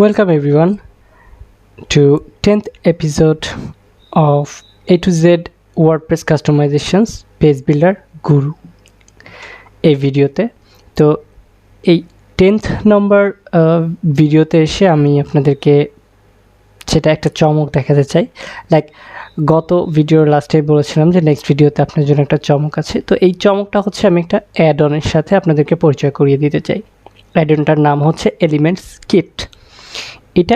Welcome everyone to 10th episode of A to Z WordPress Customizations Page Builder Guru এই ভিডিওতে। তো এই 10th নম্বর ভিডিওতে এসে আমি আপনাদেরকে সেটা একটা চমক দেখাতে চাই। লাইক গত ভিডিওর লাস্টে বলেছিলাম যে নেক্সট ভিডিওতে আপনার জন্য একটা চমক আছে। তো এই চমকটা হচ্ছে আমি একটা অ্যাড অনের সাথে আপনাদেরকে পরিচয় করিয়ে দিতে চাই। অ্যাড অনটার নাম হচ্ছে এলিমেন্টস কিট। এটা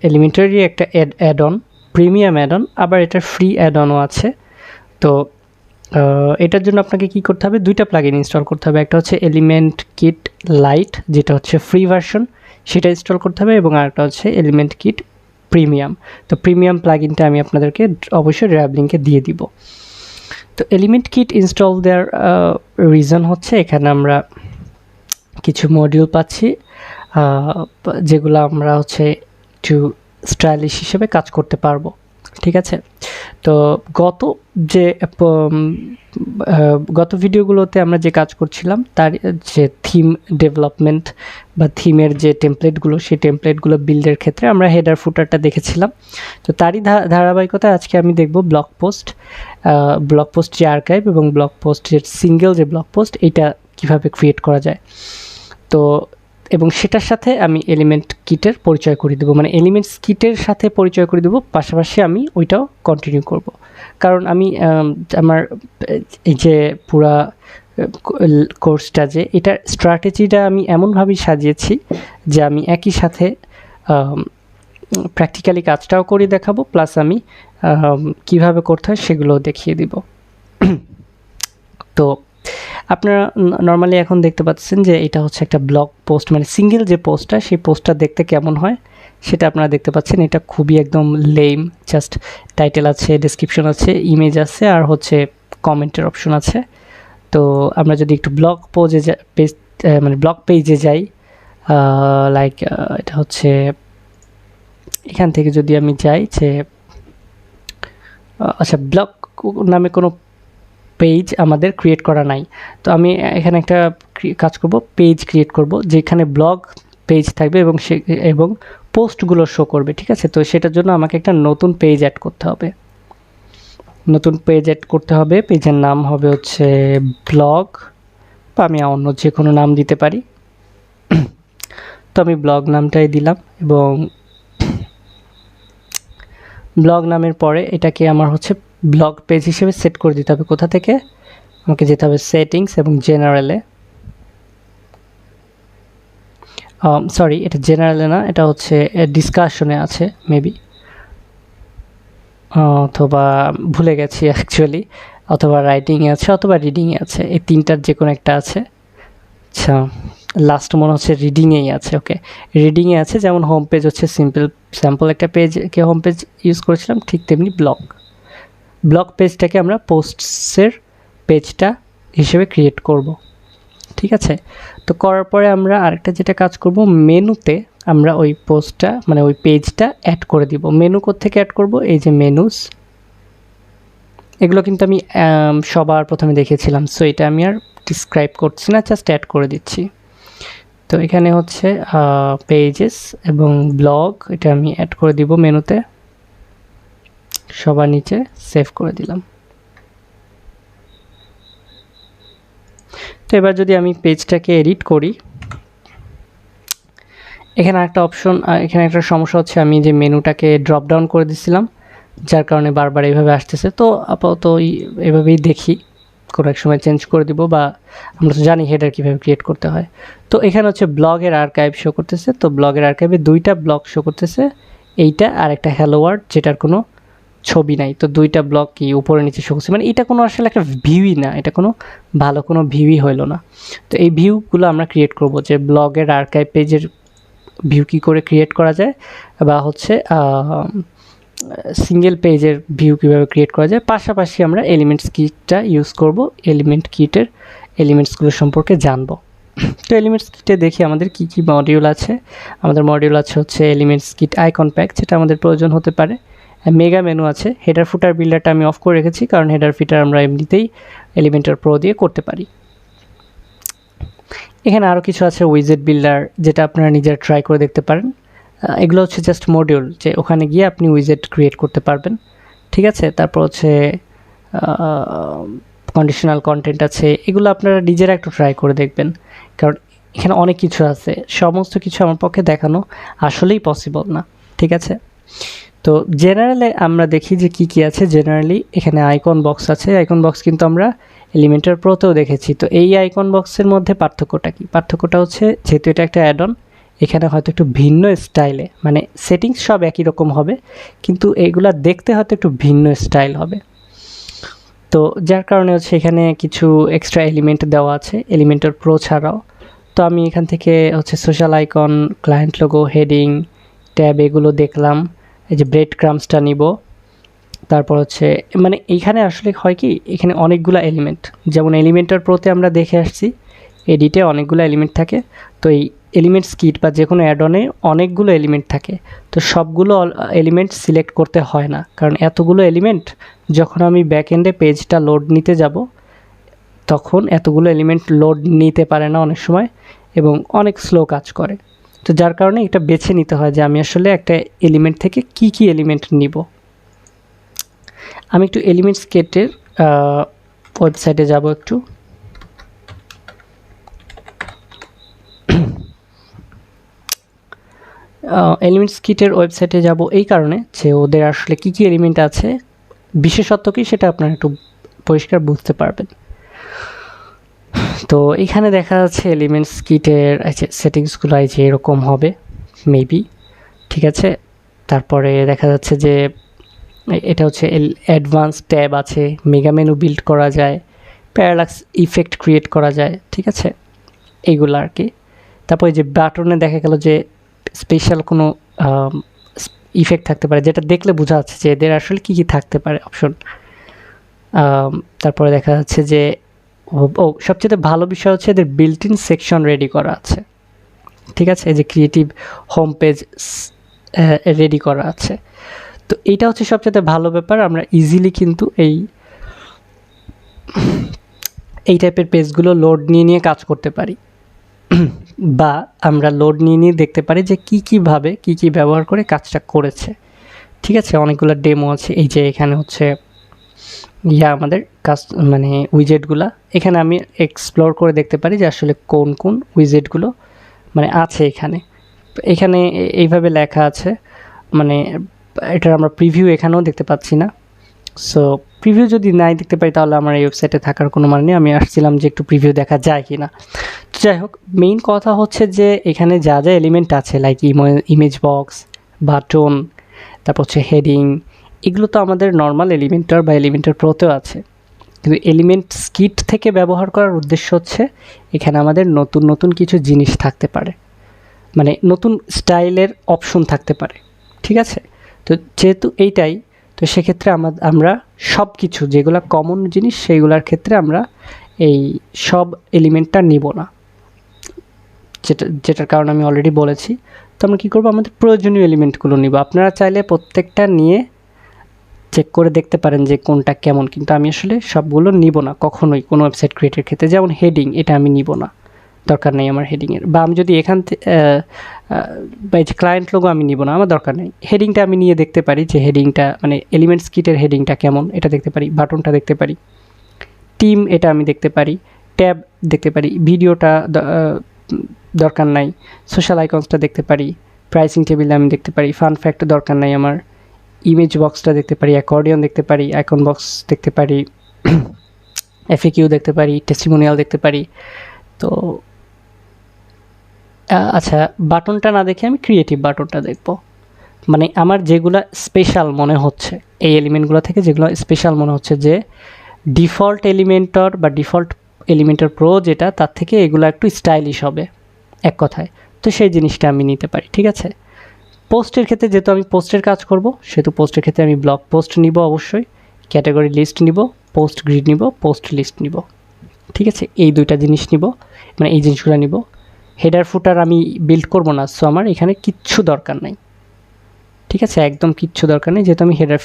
এলিমেন্টারি একটা add on, premium add on, আবার এটার ফ্রি অ্যাড অনও আছে। তো এটার জন্য আপনাকে কি করতে হবে, দুইটা প্লাগইন ইনস্টল করতে হবে। একটা হচ্ছে এলিমেন্ট কিট লাইট, যেটা হচ্ছে ফ্রি ভার্সন, সেটা ইনস্টল করতে হবে, এবং আরেকটা হচ্ছে এলিমেন্ট কিট প্রিমিয়াম। তো প্রিমিয়াম প্লাগইনটা আমি আপনাদেরকে অবশ্যই র্যাব লিঙ্কে দিয়ে দিব। তো এলিমেন্ট কিট ইনস্টল দেওয়ার রিজন হচ্ছে এখানে আমরা কিছু মডিউল পাচ্ছি যেগুলো আমরা হচ্ছে একটু স্টাইলিশ হিসেবে কাজ করতে পারবো। ঠিক আছে, তো গত ভিডিওগুলোতে আমরা যে কাজ করছিলাম তার যে থিম ডেভেলপমেন্ট বা থিমের যে টেমপ্লেটগুলো, সেই টেমপ্লেটগুলো বিল্ডের ক্ষেত্রে আমরা হেডার ফুটারটা দেখেছিলাম। তো তারই ধারাবাহিকতায় আজকে আমি দেখব ব্লগ পোস্ট যে আর্কাইভ এবং ব্লগ পোস্টের সিঙ্গেল যে ব্লগ পোস্ট, এটা কিভাবে ক্রিয়েট করা যায়। তো এবং সেটার সাথে আমি এলিমেন্ট কিটের পরিচয় করে দেবো, মানে এলিমেন্টস কিটের সাথে পরিচয় করে দেবো, পাশাপাশি আমি ওইটাও কন্টিনিউ করব। কারণ আমি আমার এই যে পুরা কোর্সটা যে এটার স্ট্র্যাটেজিটা আমি এমনভাবেই সাজিয়েছি যে আমি একই সাথে প্র্যাকটিক্যালি কাজটাও করে দেখাবো, প্লাস আমি কিভাবে করতে হয় সেগুলোও দেখিয়ে দিব। তো আপনারা নর্মালি এখন দেখতে পাচ্ছেন যে এটা হচ্ছে একটা ব্লগ পোস্ট, মানে সিঙ্গেল যে পোস্টটা, সেই পোস্টটা দেখতে কেমন হয় সেটা আপনারা দেখতে পাচ্ছেন। এটা খুবই একদম লেম, জাস্ট টাইটেল আছে, ডেসক্রিপশন আছে, ইমেজ আছে, আর হচ্ছে কমেন্টের অপশন আছে। তো আমরা যদি একটু ব্লগ পেজে যাই, লাইক এটা হচ্ছে এখান থেকে যদি আমি যাই যে আচ্ছা, ব্লগ নামে কোনো পেজ আমাদের ক্রিয়েট করা নাই। তো আমি এখানে একটা কাজ করব, পেজ ক্রিয়েট করব যেখানে ব্লগ পেজ থাকবে এবং পোস্টগুলো শো করবে। ঠিক আছে, তো সেটার জন্য আমাকে একটা নতুন পেজ অ্যাড করতে হবে। পেজের নাম হবে হচ্ছে ব্লগ, বা আমি অন্য যে কোনো নাম দিতে পারি। তো আমি ব্লগ নামটাই দিলাম, এবং ব্লগ নামের পরে এটাকে আমার হচ্ছে ব্লগ পেজ হিসেবে সেট করে দিতে হবে। কোথা থেকে? আমাকে যেতে হবে সেটিংস এবং জেনারেলে। সরি, এটা জেনারেলে না, এটা হচ্ছে ডিসকাশনে আছে মেবি, অথবা ভুলে গেছি অ্যাকচুয়ালি, অথবা রাইটিংয়ে আছে, অথবা রিডিংয়ে আছে, এই তিনটার যে কোনো একটা আছে। আচ্ছা, লাস্ট মনে হচ্ছে রিডিংয়েই আছে। ওকে, রিডিংয়ে আছে। যেমন হোম পেজ হচ্ছে স্যাম্পল একটা পেজকে হোম পেজ ইউজ করেছিলাম, ঠিক তেমনি ব্লগ পেজটাকে আমরা পোস্টসের পেজটা হিসেবে ক্রিয়েট করব। ঠিক আছে, তো করার পরে আমরা আরেকটা যেটা কাজ করব, মেনুতে আমরা ওই পোস্টটা, মানে ওই পেজটা অ্যাড করে দিব। মেনু কোত্থেকে অ্যাড করব? এই যে মেনুস, এগুলো কিন্তু আমি সবার প্রথমে দেখিয়েছিলাম, সো এটা আমি আর ডিসক্রাইব করছি না, জাস্ট অ্যাড করে দিচ্ছি। তো এখানে হচ্ছে পেজেস এবং ব্লগ, এটা আমি অ্যাড করে দিব মেনুতে, সবার নিচে সেভ করে দিলাম। তো এবার যদি আমি পেজটাকে এডিট করি, এখানে একটা সমস্যা হচ্ছে, আমি যে মেনুটাকে ড্রপ ডাউন করে দিছিলাম, যার কারণে বারবার এইভাবে আসতেছে। তো আপাতত এভাবেই দেখি, কোনো এক সময় চেঞ্জ করে দিব, বা আমরা তো জানি হেডার কীভাবে ক্রিয়েট করতে হয়। তো এখানে হচ্ছে ব্লগের আর্কাইভ শো করতেছে। তো ব্লগের আর্কাইভে দুইটা ব্লগ শো করতেছে, এইটা আর একটা হ্যালো ওয়ার্ল্ড, যেটার কোনো ছবি নাই। তো দুইটা ব্লগ কি উপরে নিচে শো করছে, মানে এটা কোনো আসলে একটা ভিউই না, এটা কোনো ভালো কোনো ভিউই হইলো না। তো এই ভিউগুলো আমরা ক্রিয়েট করব, যে ব্লগের আর্কাইভ পেজের ভিউ কী করে ক্রিয়েট করা যায়, বা হচ্ছে সিঙ্গেল পেজের ভিউ কীভাবে ক্রিয়েট করা যায়। পাশাপাশি আমরা এলিমেন্টস কিটটা ইউজ করব, এলিমেন্ট কিটের এলিমেন্টসগুলো সম্পর্কে জানব। তো এলিমেন্টস কিটে দেখি আমাদের কি কি মডিউল আছে। আমাদের মডিউল আছে হচ্ছে এলিমেন্টস কিট আইকন প্যাক, যেটা আমাদের প্রয়োজন হতে পারে। মেগা মেনু আছে। হেডার ফুটার বিল্ডারটা আমি অফ করে রেখেছি, কারণ হেডার ফিটার আমরা এমনিতেই এলিমেন্টার প্রো দিয়ে করতে পারি। এখানে আরও কিছু আছে উইজেট বিল্ডার, যেটা আপনারা নিজেরা ট্রাই করে দেখতে পারেন। এগুলো হচ্ছে জাস্ট মডিউল, যে ওখানে গিয়ে আপনি উইজেট ক্রিয়েট করতে পারবেন। ঠিক আছে, তারপর হচ্ছে কন্ডিশনাল কন্টেন্ট আছে, এগুলো আপনারা নিজেরা একটু ট্রাই করে দেখবেন, কারণ এখানে অনেক কিছু আছে, সমস্ত কিছু আমার পক্ষে দেখানো আসলেই পসিবল না। ঠিক আছে, তো জেনারেলে আমরা দেখি যে কি কি আছে। জেনারেলি এখানে আইকন বক্স আছে, আইকন বক্স কিন্তু আমরা এলিমেন্টার প্রোতেও দেখেছি। তো এই আইকন বক্সের মধ্যে পার্থক্যটা কি? পার্থক্যটা হচ্ছে, যেহেতু এটা একটা অ্যাড অন, এখানে হয়তো একটু ভিন্ন স্টাইলে, মানে সেটিংস সব একই রকম হবে, কিন্তু এইগুলা দেখতে হয়তো একটু ভিন্ন স্টাইল হবে। তো যার কারণে হচ্ছে এখানে কিছু এক্সট্রা এলিমেন্ট দেওয়া আছে এলিমেন্টার প্রো ছাড়াও। তো আমি এখান থেকে হচ্ছে social icon, client logo, heading, tab এগুলো দেখলাম। এই যে ব্রেড ক্রামসটা নিব। তারপর হচ্ছে মানে এইখানে আসলে হয় কি, এখানে অনেকগুলো এলিমেন্ট, যেমন এলিমেন্টার প্রোতে আমরা দেখে আসছি এডিটে অনেকগুলো এলিমেন্ট থাকে। তো এই এলিমেন্টস কিট বা যে কোনো অ্যাড অনে অনেকগুলো এলিমেন্ট থাকে। তো সবগুলো এলিমেন্ট সিলেক্ট করতে হয় না, কারণ এতগুলো এলিমেন্ট যখন আমি ব্যাক এন্ডে পেজটা লোড নিতে যাব, তখন এতগুলো এলিমেন্ট লোড নিতে পারে না অনেক সময়, এবং অনেক স্লো কাজ করে। তো যার কারণে এটা বেছে নিতে হয় যে আমি আসলে একটা এলিমেন্ট থেকে কি কি এলিমেন্ট নিব। আমি একটু এলিমেন্টস কিটের ওয়েবসাইটে যাব একটু। এলিমেন্টস কিটের ওয়েবসাইটে যাব এই কারণে যে ওদের আসলে কি কি এলিমেন্ট আছে, বিশেষত্ব কি সেটা আপনারা একটু পরিষ্কার বুঝতে পারবেন। তো এখানে দেখা যাচ্ছে এলিমেন্টস কিটের সেটিংসগুলো যে এরকম হবে মেবি। ঠিক আছে, তারপরে দেখা যাচ্ছে যে এটা হচ্ছে অ্যাডভান্স ট্যাব আছে, মেগা মেনু বিল্ড করা যায়, প্যারালাক্স ইফেক্ট ক্রিয়েট করা যায়। ঠিক আছে, এইগুলো আর কি। তারপরে যে বাটনে দেখা গেল যে স্পেশাল কোনো ইফেক্ট থাকতে পারে, যেটা দেখলে বোঝা যাচ্ছে যে এদের আসলে কী কী থাকতে পারে অপশন। তারপরে দেখা যাচ্ছে যে সবচেয়ে ভালো বিষয় হচ্ছে এদের বিল্ট ইন সেকশন রেডি করা আছে। ঠিক আছে, এই যে ক্রিয়েটিভ হোম পেজ রেডি করা আছে। তো এইটা হচ্ছে সবচেয়ে ভালো ব্যাপার, আমরা ইজিলি কিন্তু এই টাইপের পেজগুলো লোড নিয়ে নিয়ে কাজ করতে পারি, বা আমরা লোড নিয়ে নিয়ে দেখতে পারি যে কীভাবে কী ব্যবহার করে কাজটা করেছে। ঠিক আছে, অনেকগুলো ডেমো আছে। এই যে এখানে হচ্ছে আমাদের কাজ মানে উইজেটগুলা, এখানে আমি এক্সপ্লোর করে দেখতে পারি যে আসলে কোন কোন উইজেটগুলো মানে আছে এখানে। এখানে এইভাবে লেখা আছে, মানে এটার আমরা প্রিভিউ এখানেও দেখতে পাচ্ছি না। সো প্রিভিউ যদি নাই দেখতে পাই তাহলে আমার এই ওয়েবসাইটে থাকার কোনো মানে নেই। আমি আসছিলাম যে একটু প্রিভিউ দেখা যায় কি না। যাই হোক, মেইন কথা হচ্ছে যে এখানে যা যা এলিমেন্ট আছে, লাইক ইমেজ বক্স, বাটন, তারপর হচ্ছে হেডিং, এগুলো তো আমাদের নর্মাল এলিমেন্টার বা এলিমেন্টার প্রোতেও আছে। কিন্তু এলিমেন্টস কিট থেকে ব্যবহার করার উদ্দেশ্য হচ্ছে এখানে আমাদের নতুন নতুন কিছু জিনিস থাকতে পারে, মানে নতুন স্টাইলের অপশন থাকতে পারে। ঠিক আছে, তো যেহেতু এইটাই, তো সেক্ষেত্রে আমরা সব কিছু যেগুলো কমন জিনিস সেইগুলোর ক্ষেত্রে আমরা এই সব এলিমেন্টটা নিব না, যেটার কারণ আমি অলরেডি বলেছি। তো আমরা কী করবো, আমাদের প্রয়োজনীয় এলিমেন্টগুলো নিব। আপনারা চাইলে প্রত্যেকটা নিয়ে চেক করে দেখতে পারেন যে কোনটা কেমন, কিন্তু আমি আসলে সবগুলো নিব না কখনোই কোনো ওয়েবসাইট ক্রিয়েটের ক্ষেত্রে। যেমন হেডিং, এটা আমি নিব না, দরকার নেই আমার হেডিংয়ের। বা আমি যদি এখান থেকে বা এই যে ক্লায়েন্ট লোগো আমি নিব না, আমার দরকার নেই। হেডিংটা আমি নিয়ে দেখতে পারি যে হেডিংটা মানে এলিমেন্টস কিটের হেডিংটা কেমন, এটা দেখতে পারি। বাটনটা দেখতে পারি, টিম এটা আমি দেখতে পারি, ট্যাব দেখতে পারি, ভিডিওটা দরকার নাই, সোশ্যাল আইকনসটা দেখতে পারি, প্রাইসিং টেবিল আমি দেখতে পারি, ফান ফ্যাক্ট দরকার নাই আমার, ইমেজ বক্সটা দেখতে পারি, অ্যাকর্ডিয়ন দেখতে পারি, আইকন বক্স দেখতে পারি, এফএকিউ দেখতে পারি, টেস্টিমোনিয়াল দেখতে পারি। তো আচ্ছা, বাটনটা না দেখে আমি ক্রিয়েটিভ বাটনটা দেখব। মানে আমার যেগুলো স্পেশাল মনে হচ্ছে এই এলিমেন্টগুলো থেকে, যেগুলো স্পেশাল মনে হচ্ছে যে ডিফল্ট এলিমেন্টর বা ডিফল্ট এলিমেন্টর প্রো যেটা, তার থেকে এগুলো একটু স্টাইলিশ হবে এক কথায়। তো সেই জিনিসটা আমি নিতে পারি। ঠিক আছে, পোস্টের ক্ষেত্রে যেহেতু আমি পোস্টের কাজ করব, সেহেতু পোস্টের ক্ষেত্রে আমি ব্লগ পোস্ট নিব অবশ্যই, ক্যাটাগরি লিস্ট নিব, পোস্ট গ্রিড নিব, পোস্ট লিস্ট নিব। ঠিক আছে, এই দুইটা জিনিস নিব, মানে এই জিনিসগুলো নিব। হেডার ফুটার আমি বিল্ড করব না, সো আমার এখানে কিচ্ছু দরকার নাই। ঠিক আছে, একদম কিচ্ছু দরকার নেই, যেহেতু আমি হেডার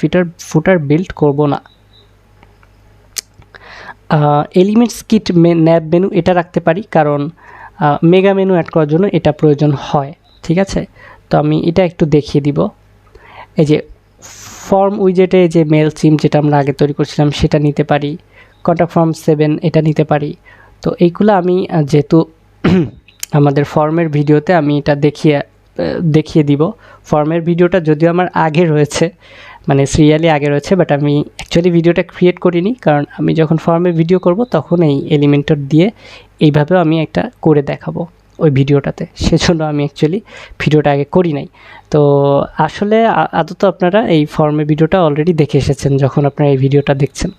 ফুটার বিল্ড করব না। এলিমেন্টস কিট ন্যাব মেনু এটা রাখতে পারি, কারণ মেগা মেনু অ্যাড করার জন্য এটা প্রয়োজন হয়, ঠিক আছে। তো আমি এটা একটু দেখিয়ে দিব। এই যে ফর্ম উইজেটে যে মেল সিম যেটা আমরা আগে তৈরি করছিলাম সেটা নিতে পারি, কন্ট্যাক্ট ফর্ম 7 এটা নিতে পারি। তো এইগুলো আমি যেহেতু আমাদের ফর্মের ভিডিওতে আমি এটা দেখিয়ে দিব। ফর্মের ভিডিওটা যদিও আমার আগে রয়েছে, মানে সিরিয়ালি আগে রয়েছে, বাট আমি অ্যাকচুয়ালি ভিডিওটা ক্রিয়েট করিনি, কারণ আমি যখন ফর্মে ভিডিও করব তখন এই এলিমেন্টর দিয়ে এইভাবেও আমি একটা করে দেখাবো ওই ভিডিওটাতে, সেজন্য আমি অ্যাকচুয়ালি ভিডিওটা আগে করি নাই। তো আসলে আদত আপনারা এই ফর্মে ভিডিওটা অলরেডি দেখে এসেছেন যখন আপনারা এই ভিডিওটা দেখছেন।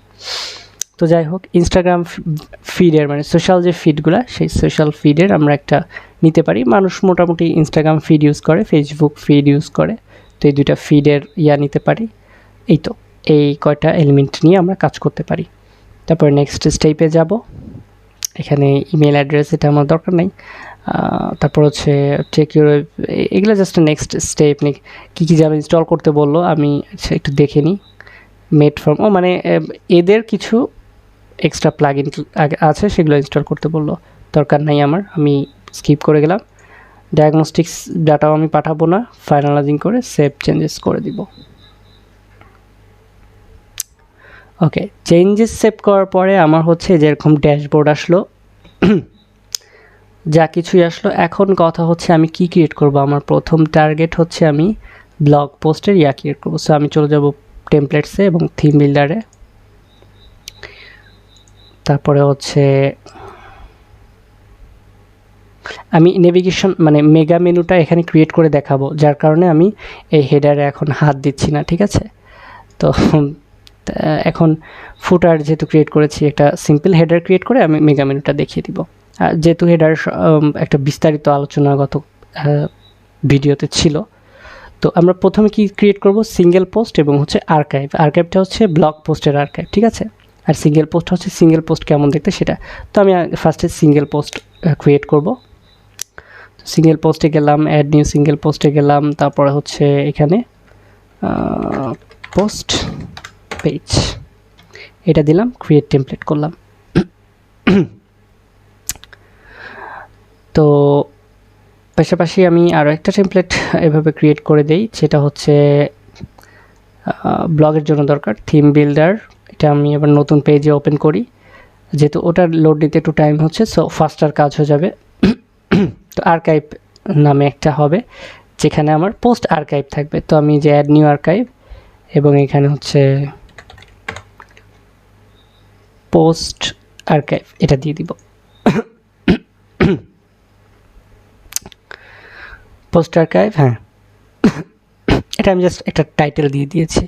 তো যাই হোক, ইনস্টাগ্রাম ফিডের মানে সোশ্যাল যে ফিডগুলো, সেই সোশ্যাল ফিডের আমরা একটা নিতে পারি। মানুষ মোটামুটি ইনস্টাগ্রাম ফিড ইউজ করে, ফেসবুক ফিড ইউজ করে, তো এই দুইটা ফিডের নিতে পারি। এই তো এই কয়টা এলিমেন্ট নিয়ে আমরা কাজ করতে পারি। তারপর নেক্সট স্টেপে যাব। এখানে ইমেল অ্যাড্রেস এটা আমার দরকার নেই। তারপর হচ্ছে চেক ইউর, এগুলো জাস্ট নেক্সট স্টেপ। কী কী যাবে ইনস্টল করতে বললো, আমি একটু দেখে নিই। মেড ফর্ম, মানে এদের কিছু এক্সট্রা প্লাগইন আছে, সেগুলো ইনস্টল করতে বললো, দরকার নাই আমার, আমি স্কিপ করে গেলাম। ডায়াগনস্টিক্স ডাটাও আমি পাঠাবো না, ফাইনালাইজিং করে সেভ চেঞ্জেস করে দিব। ওকে, চেঞ্জেস সেভ করার পরে আমার হচ্ছে যেরকম ড্যাশবোর্ড আসলো, যা কিছুই আসলো। এখন কথা হচ্ছে আমি কি ক্রিয়েট করব। আমার প্রথম টার্গেট হচ্ছে আমি ব্লগ পোস্টের ক্রিয়েট করবো। সো আমি চলে যাব টেমপ্লেটসে এবং থিম বিল্ডারে। তারপরে হচ্ছে আমি নেভিগেশন মানে মেগা মেনুটা এখানে ক্রিয়েট করে দেখাবো, যার কারণে আমি এই হেডারে এখন হাত দিচ্ছি না, ঠিক আছে। তো এখন ফুটার যেহেতু ক্রিয়েট করেছি, একটা সিম্পল হেডার ক্রিয়েট করে আমি মেগা মেনুটা দেখিয়ে দিব। যেহেতু হেডার একটা বিস্তারিত আলোচনাগত ভিডিওতে ছিল, তো আমরা প্রথমে কি ক্রিয়েট করব, সিঙ্গেল পোস্ট এবং হচ্ছে আর্কাইভ। আর্কাইভটা হচ্ছে ব্লগ পোস্টের আর্কাইভ, ঠিক আছে। আর সিঙ্গেল পোস্ট হচ্ছে সিঙ্গেল পোস্ট কেমন দেখতে সেটা। তো আমি ফার্স্টে সিঙ্গেল পোস্ট ক্রিয়েট করব। সিঙ্গেল পোস্টে গেলাম, অ্যাড নিউ সিঙ্গেল পোস্টে গেলাম, তারপরে হচ্ছে এখানে পোস্ট পেজ এটা দিলাম, ক্রিয়েট টেমপ্লেট করলাম। তো পাশাপাশি আমি আরও একটা টেমপ্লেট এভাবে ক্রিয়েট করে দেই, যেটা হচ্ছে ব্লগের জন্য দরকার, থিম বিল্ডার। এটা আমি এবার নতুন পেজে ওপেন করি, যেহেতু ওটার লোড নিতে একটু টাইম হচ্ছে, সো ফাস্টার কাজ হয়ে যাবে। তো আর্কাইভ নামে একটা হবে, যেখানে আমার পোস্ট আর্কাইভ থাকবে। তো আমি যে অ্যাড নিউ আর্কাইভ এবং এখানে হচ্ছে পোস্ট আর্কাইভ এটা দিয়ে দিব। পোস্ট আর্কাইভ, হ্যাঁ, এটা আমি জাস্ট একটা টাইটেল দিয়ে দিয়েছি।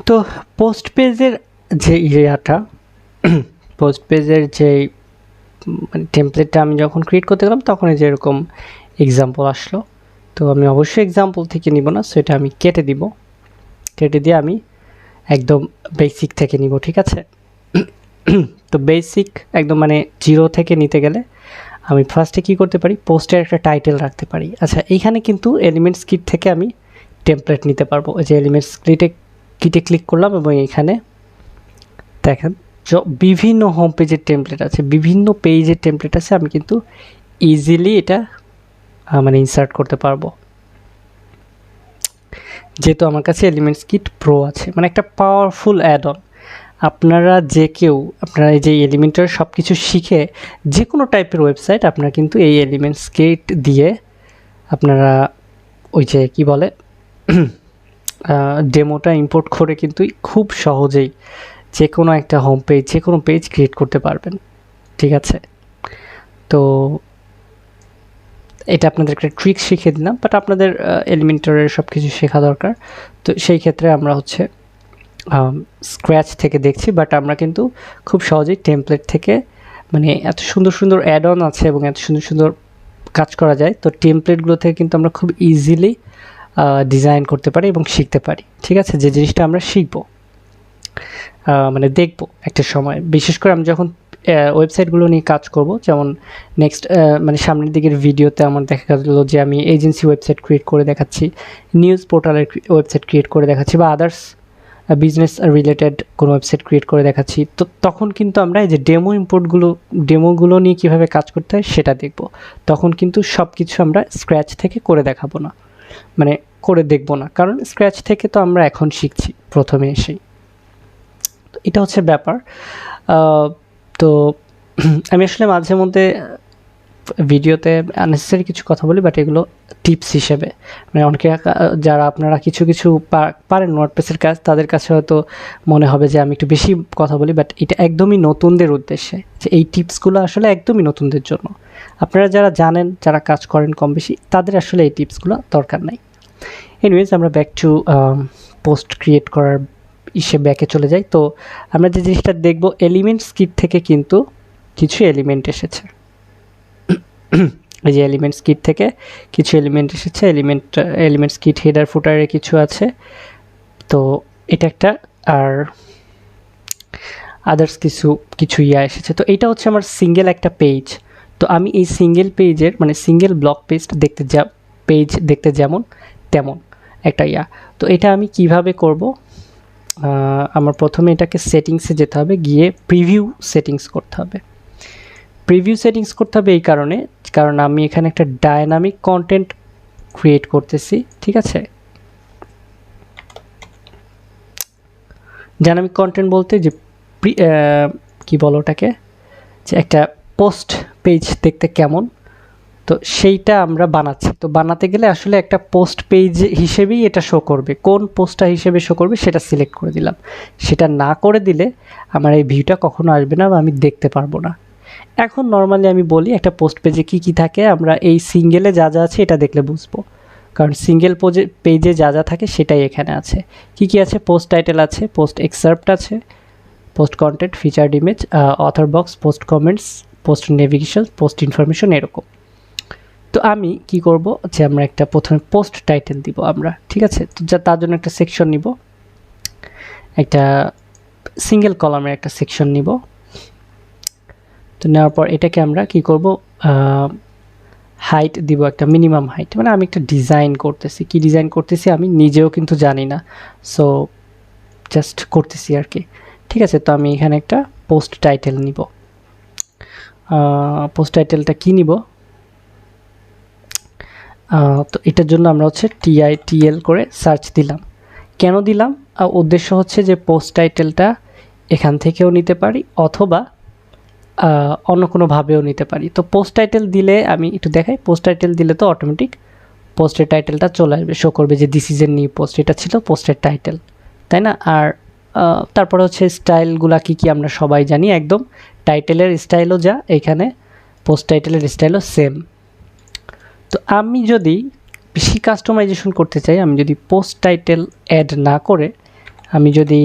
তো পোস্ট পেজের যে পোস্ট পেজের যে মানে টেমপ্লেটটা আমি যখন ক্রিয়েট করতে গেলাম তখন যেরকম এক্সাম্পল আসলো। তো আমি অবশ্যই এক্সাম্পল থেকে নিব না, সেটা আমি কেটে দিয়ে আমি একদম বেসিক থেকে নিব, ঠিক আছে। তো বেসিক একদম মানে 0 থেকে নিতে গেলে আমি ফার্স্টে কি করতে পারি, পোস্টের একটা টাইটেল রাখতে পারি। আচ্ছা, এইখানে কিন্তু এলিমেন্টস কিট থেকে আমি টেমপ্লেট নিতে পারবো। ওই যে এলিমেন্টস কিটে ক্লিক করলাম এবং এখানে দেখেন বিভিন্ন হোম পেজের টেমপ্লেট আছে, বিভিন্ন পেজের টেমপ্লেট আছে, আমি কিন্তু ইজিলি এটা মানে ইনসার্ট করতে পারবো, যেহেতু আমার কাছে এলিমেন্টস কিট প্রো আছে, মানে একটা পাওয়ারফুল অ্যাড অন। আপনারা আপনারা এই যে এলিমেন্টের সব কিছু শিখে যে কোনো টাইপের ওয়েবসাইট আপনারা কিন্তু এই এলিমেন্টস কিট দিয়ে আপনারা ওই যে কি বলে ডেমোটা ইম্পোর্ট করে কিন্তু খুব সহজেই যে কোনো একটা হোম পেজ, যে কোনো পেজ ক্রিয়েট করতে পারবেন, ঠিক আছে। তো এটা আপনাদের একটা ট্রিক শিখিয়ে দিলাম, বাট আপনাদের এলিমেন্টরের সব কিছু শেখা দরকার। তো সেই ক্ষেত্রে আমরা হচ্ছে স্ক্র্যাচ থেকে দেখছি, বাট আমরা কিন্তু খুব সহজেই টেমপ্লেট থেকে, মানে এত সুন্দর সুন্দর অ্যাড অন আছে এবং এত সুন্দর সুন্দর কাজ করা যায়, তো টেমপ্লেটগুলো থেকে কিন্তু আমরা খুব ইজিলি ডিজাইন করতে পারি এবং শিখতে পারি, ঠিক আছে। যে জিনিসটা আমরা শিখবো মানে দেখবো একটা সময়, বিশেষ করে আমি যখন ওয়েবসাইটগুলো নিয়ে কাজ করব, যেমন নেক্সট মানে সামনের দিকের ভিডিওতে আমার দেখা গেল যে আমি এজেন্সি ওয়েবসাইট ক্রিয়েট করে দেখাচ্ছি, নিউজ পোর্টালের ওয়েবসাইট ক্রিয়েট করে দেখাচ্ছি, বা আদার্স বিজনেস রিলেটেড কোনো ওয়েবসাইট ক্রিয়েট করে দেখাচ্ছি, তো তখন কিন্তু আমরা এই যে ডেমোগুলো নিয়ে কীভাবে কাজ করতে হয় সেটা দেখব। তখন কিন্তু সব কিছু আমরা স্ক্র্যাচ থেকে করে দেখাবো না, মানে করে দেখব না, কারণ স্ক্র্যাচ থেকে তো আমরা এখন শিখছি প্রথমে এসেই। তো এটা হচ্ছে ব্যাপার। তো আমি আসলে মাঝে মধ্যে ভিডিওতে আননেসেসারি কিছু কথা বলি, বাট এগুলো টিপস হিসেবে, মানে অনেকে যারা আপনারা কিছু পারেন ওয়ার্ডপ্রেসের কাজ, তাদের কাছে হয়তো মনে হবে যে আমি একটু বেশি কথা বলি, বাট এটা একদমই নতুনদের উদ্দেশ্যে, যে এই টিপসগুলো আসলে একদমই নতুনদের জন্য। আপনারা যারা জানেন, যারা কাজ করেন কম বেশি, তাদের আসলে এই টিপসগুলো দরকার নাই। এনিওয়েজ, আমরা ব্যাক টু পোস্ট ক্রিয়েট করার ব্যাকে চলে যাই। তো আমরা যে জিনিসটা দেখব, এলিমেন্টস কিট থেকে কিন্তু কিছু এলিমেন্ট এসেছে। এই যে এলিমেন্টস কিট থেকে কিছু এলিমেন্ট এসেছে, এলিমেন্টস কিট হেডার ফুটারে কিছু আছে, তো এটা একটা, আর আদার্স কিছু এসেছে। তো এটা হচ্ছে আমার সিঙ্গেল একটা পেজ। তো আমি এই সিঙ্গেল পেজের, মানে সিঙ্গেল ব্লক পেজ দেখতে যেমন তেমন একটা তো এটা আমি কিভাবে করব? আমার প্রথমে এটাকে সেটিংসে যেতে হবে, গিয়ে প্রিভিউ সেটিংস করতে হবে। এই কারণ আমি এখানে একটা ডায়নামিক কন্টেন্ট ক্রিয়েট করতেছি, ঠিক আছে? ডায়নামিক কন্টেন্ট বলতে যে কি বলো ওটাকে, যে একটা পোস্ট পেজ দেখতে কেমন, তো সেইটা আমরা বানাচ্ছি। তো বানাতে গেলে আসলে একটা পোস্ট পেজ হিসেবেই এটা শো করবে, কোন পোস্টটা হিসেবে শো করবে সেটা সিলেক্ট করে দিলাম। সেটা না করে দিলে আমার এই ভিউটা কখনো আসবে না বা আমি দেখতে পারবো না। এখন নর্মালি আমি বলি একটা পোস্ট পেজে কী থাকে, আমরা এই সিঙ্গেলে যা আছে এটা দেখলে বুঝবো, কারণ সিঙ্গেল পেজে যা থাকে সেটাই এখানে আছে। কি আছে? পোস্ট টাইটেল আছে, পোস্ট এক্সার্প্ট আছে, post content, featured image, author box, post comments, post navigation, post information, এরকম। তো আমি কি করব, যে আমরা একটা প্রথমে পোস্ট টাইটেল দিব আমরা, ঠিক আছে? তো তার জন্য একটা সেকশন নিব, একটা সিঙ্গেল কলামের একটা সেকশন নিব। তো নেওয়ার পর এটাকে আমরা কি করব, হাইট দিব একটা মিনিমাম হাইট, মানে আমি একটা ডিজাইন করতেছি, কি ডিজাইন করতেছি আমি নিজেও কিন্তু জানি না, সো জাস্ট করতেছি আর কি, ঠিক আছে? তো আমি এখানে একটা পোস্ট টাইটেল নিব। পোস্ট টাইটেলটা কি নিব? তো এটার জন্য আমরা হচ্ছে TITL করে সার্চ দিলাম। কেন দিলাম? উদ্দেশ্য হচ্ছে যে পোস্ট টাইটেলটা এখান থেকেও নিতে পারি, অথবা অন্য কোনোভাবেও নিতে পারি। তো পোস্ট টাইটেল দিলে, আমি একটু দেখাই, পোস্ট টাইটেল দিলে তো অটোমেটিক পোস্টের টাইটেলটা চলে আসবে, শো করবে যে this is a new post, এটা ছিল পোস্টের টাইটেল, তাই না? আর তারপরে হচ্ছে স্টাইলগুলা কি আমরা সবাই জানি, একদম টাইটেলের স্টাইলও যা, এখানে পোস্ট টাইটেলের স্টাইলও সেম। তো আমি যদি বেশি কাস্টমাইজেশন করতে চাই, আমি যদি পোস্ট টাইটেল অ্যাড না করে আমি যদি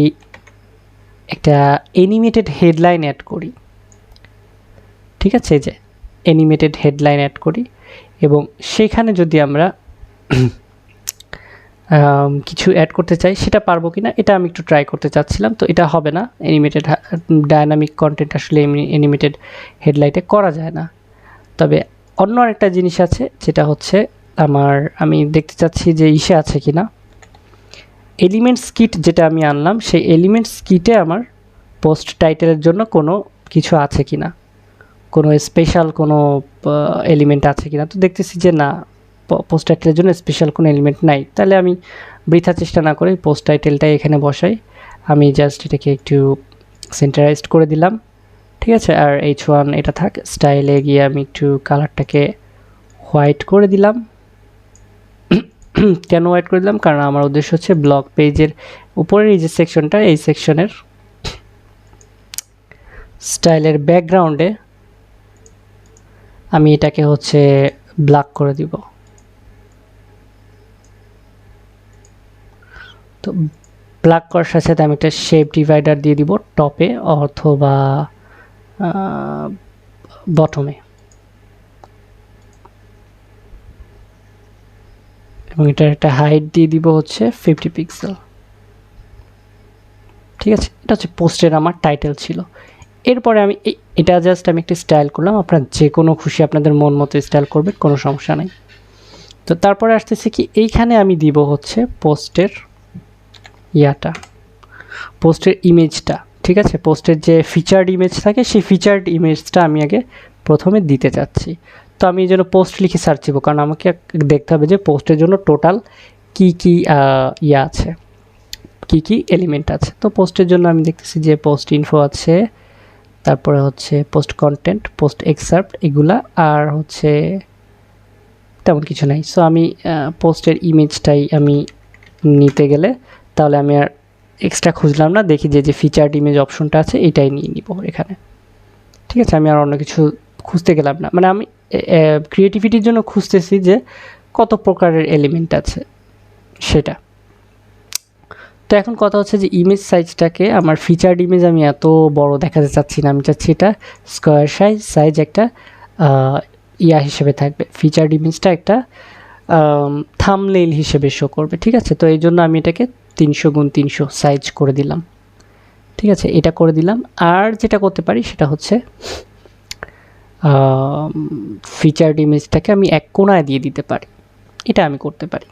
একটা অ্যানিমেটেড হেডলাইন অ্যাড করি, ঠিক আছে? যে অ্যানিমেটেড হেডলাইন অ্যাড করি, এবং সেখানে যদি আমরা কিছু অ্যাড করতে চাই, সেটা পারবো কিনা এটা আমি একটু ট্রাই করতে চাচ্ছিলাম। তো এটা হবে না, অ্যানিমেটেড ডায়নামিক কন্টেন্ট আসলে অ্যানিমেটেড হেডলাইটে করা যায় না। তবে অন্য আরেকটা জিনিস আছে, যেটা হচ্ছে আমি দেখতে চাচ্ছি যে আছে কিনা, এলিমেন্টস কিট যেটা আমি আনলাম, সেই এলিমেন্টস কিটে আমার পোস্ট টাইটেলের জন্য কোনো কিছু আছে কিনা, কোনো স্পেশাল কোনো এলিমেন্ট আছে কিনা। তো দেখতেছি যে না, পোস্ট টাইটেলের জন্য স্পেশাল কোনো এলিমেন্ট নাই। তাহলে আমি বৃথা চেষ্টা না করে পোস্ট টাইটেলটাই এখানে বসাই। আমি জাস্ট এটাকে একটু সেন্টারাইজড করে দিলাম, ঠিক আছে? আর H1 এটা থাক। স্টাইলে গিয়ে আমি একটু কালারটাকে হোয়াইট করে দিলাম। কেন হোয়াইট করে দিলাম? কারণ আমার উদ্দেশ্য হচ্ছে ব্লগ পেজের উপরের এই যে সেকশনটা, এই সেকশনের স্টাইলের ব্যাকগ্রাউন্ডে আমি এটাকে হচ্ছে ব্ল্যাক করে দিব। তো ব্ল্যাক করার সাথে সাথে আমি একটা শেপ ডিভাইডার দিয়ে দিব টপে অথবা বটমে, এবং এটার একটা হাইট দিয়ে দিব হচ্ছে 50 পিক্সেল, ঠিক আছে? এটা হচ্ছে পোস্টের আমার টাইটেল ছিল। এরপরে আমি এটা জাস্ট আমি একটা স্টাইল করলাম, আপনারা যে কোনো খুশি আপনাদের মন মতো স্টাইল করবেন, কোনো সমস্যা নাই। তো তারপরে আসতেছে কি, এইখানে আমি দিব হচ্ছে পোস্টের পোস্টের ইমেজটা, ঠিক আছে, পোস্টের যে ফিচার্ড ইমেজ থাকে সেই ফিচার্ড ইমেজটা আমি আগে প্রথমে দিতে চাচ্ছি। তো আমি এই জন্য পোস্ট লিখে সার্চ দিব, কারণ আমাকে দেখতে হবে যে পোস্টের জন্য টোটাল কী কী ইয়ে আছে, কী কী এলিমেন্ট আছে। তো পোস্টের জন্য আমি দেখতেছি যে পোস্ট ইনফো আছে, তারপরে হচ্ছে পোস্ট কন্টেন্ট, পোস্ট এক্সার্প্ট, এগুলা, আর হচ্ছে তেমন কিছু নাই। সো আমি পোস্টের ইমেজটাই আমি নিতে গেলে তাহলে আমি আর এক্সট্রা খুঁজলাম না, দেখি যে ফিচার্ড ইমেজ অপশনটা আছে এটাই নিয়ে নিব এখানে, ঠিক আছে। আমি আর অন্য কিছু খুঁজতে গেলাম না, মানে আমি ক্রিয়েটিভিটির জন্য খুঁজতেছি যে কত প্রকারের এলিমেন্ট আছে সেটা। তো এখন কথা হচ্ছে যে ইমেজ সাইজটাকে আমার ফিচার্ড ইমেজ আমি এত বড় দেখাতে চাচ্ছি না, আমি চাচ্ছি এটা স্কোয়ার সাইজ একটা ইয়া হিসেবে থাকবে, ফিচার্ড ইমেজটা একটা থাম্বনেইল হিসেবে শো করবে, ঠিক আছে। তো এই জন্য আমি এটাকে 300x300 সাইজ করে দিলাম, ঠিক আছে, এটা করে দিলাম। আর যেটা করতে পারি সেটা হচ্ছে ফিচার্ড ইমেজটাকে আমি এক কোণায় দিয়ে দিতে পারি, এটা আমি করতে পারি।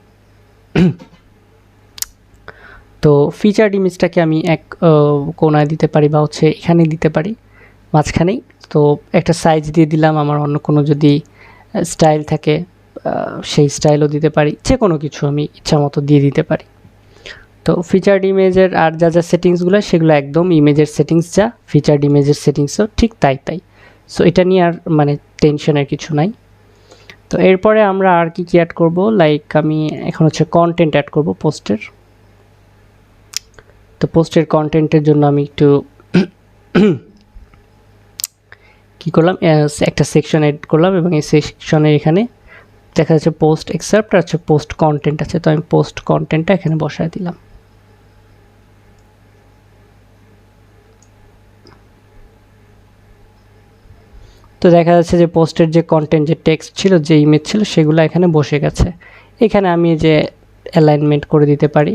তো ফিচার্ড ইমেজটাকে আমি এক কোণায় দিতে পারি বা হচ্ছে এখানে দিতে পারি, মাঝখানেই। তো একটা সাইজ দিয়ে দিলাম, আমার অন্য কোনো যদি স্টাইল থাকে সেই স্টাইলও দিতে পারি, যে কোনো কিছু আমি ইচ্ছা মতো দিয়ে দিতে পারি। তো ফিচার্ড ইমেজের আর যা যা সেটিংসগুলো সেগুলো একদম ইমেজের সেটিংস যা, ফিচার্ড ইমেজের সেটিংসও ঠিক তাই। সো এটা নিয়ে আর মানে টেনশনের কিছু নাই। তো এরপরে আমরা আর কি অ্যাড করব, লাইক আমি এখন হচ্ছে কন্টেন্ট অ্যাড করব পোস্টের। তো পোস্টের কন্টেন্টের জন্য আমি একটু কী করলাম, একটা সেকশন এড করলাম এবং এই সেকশনের এখানে দেখা যাচ্ছে পোস্ট এক্সার্প্ট আর হচ্ছে পোস্ট কন্টেন্ট আছে। তো আমি পোস্ট কন্টেন্টটা এখানে বসায় দিলাম। তো দেখা যাচ্ছে যে পোস্টের যে কন্টেন্ট, যে টেক্সট ছিল, যে ইমেজ ছিল, সেগুলো এখানে বসে গেছে। এখানে আমি যে অ্যালাইনমেন্ট করে দিতে পারি,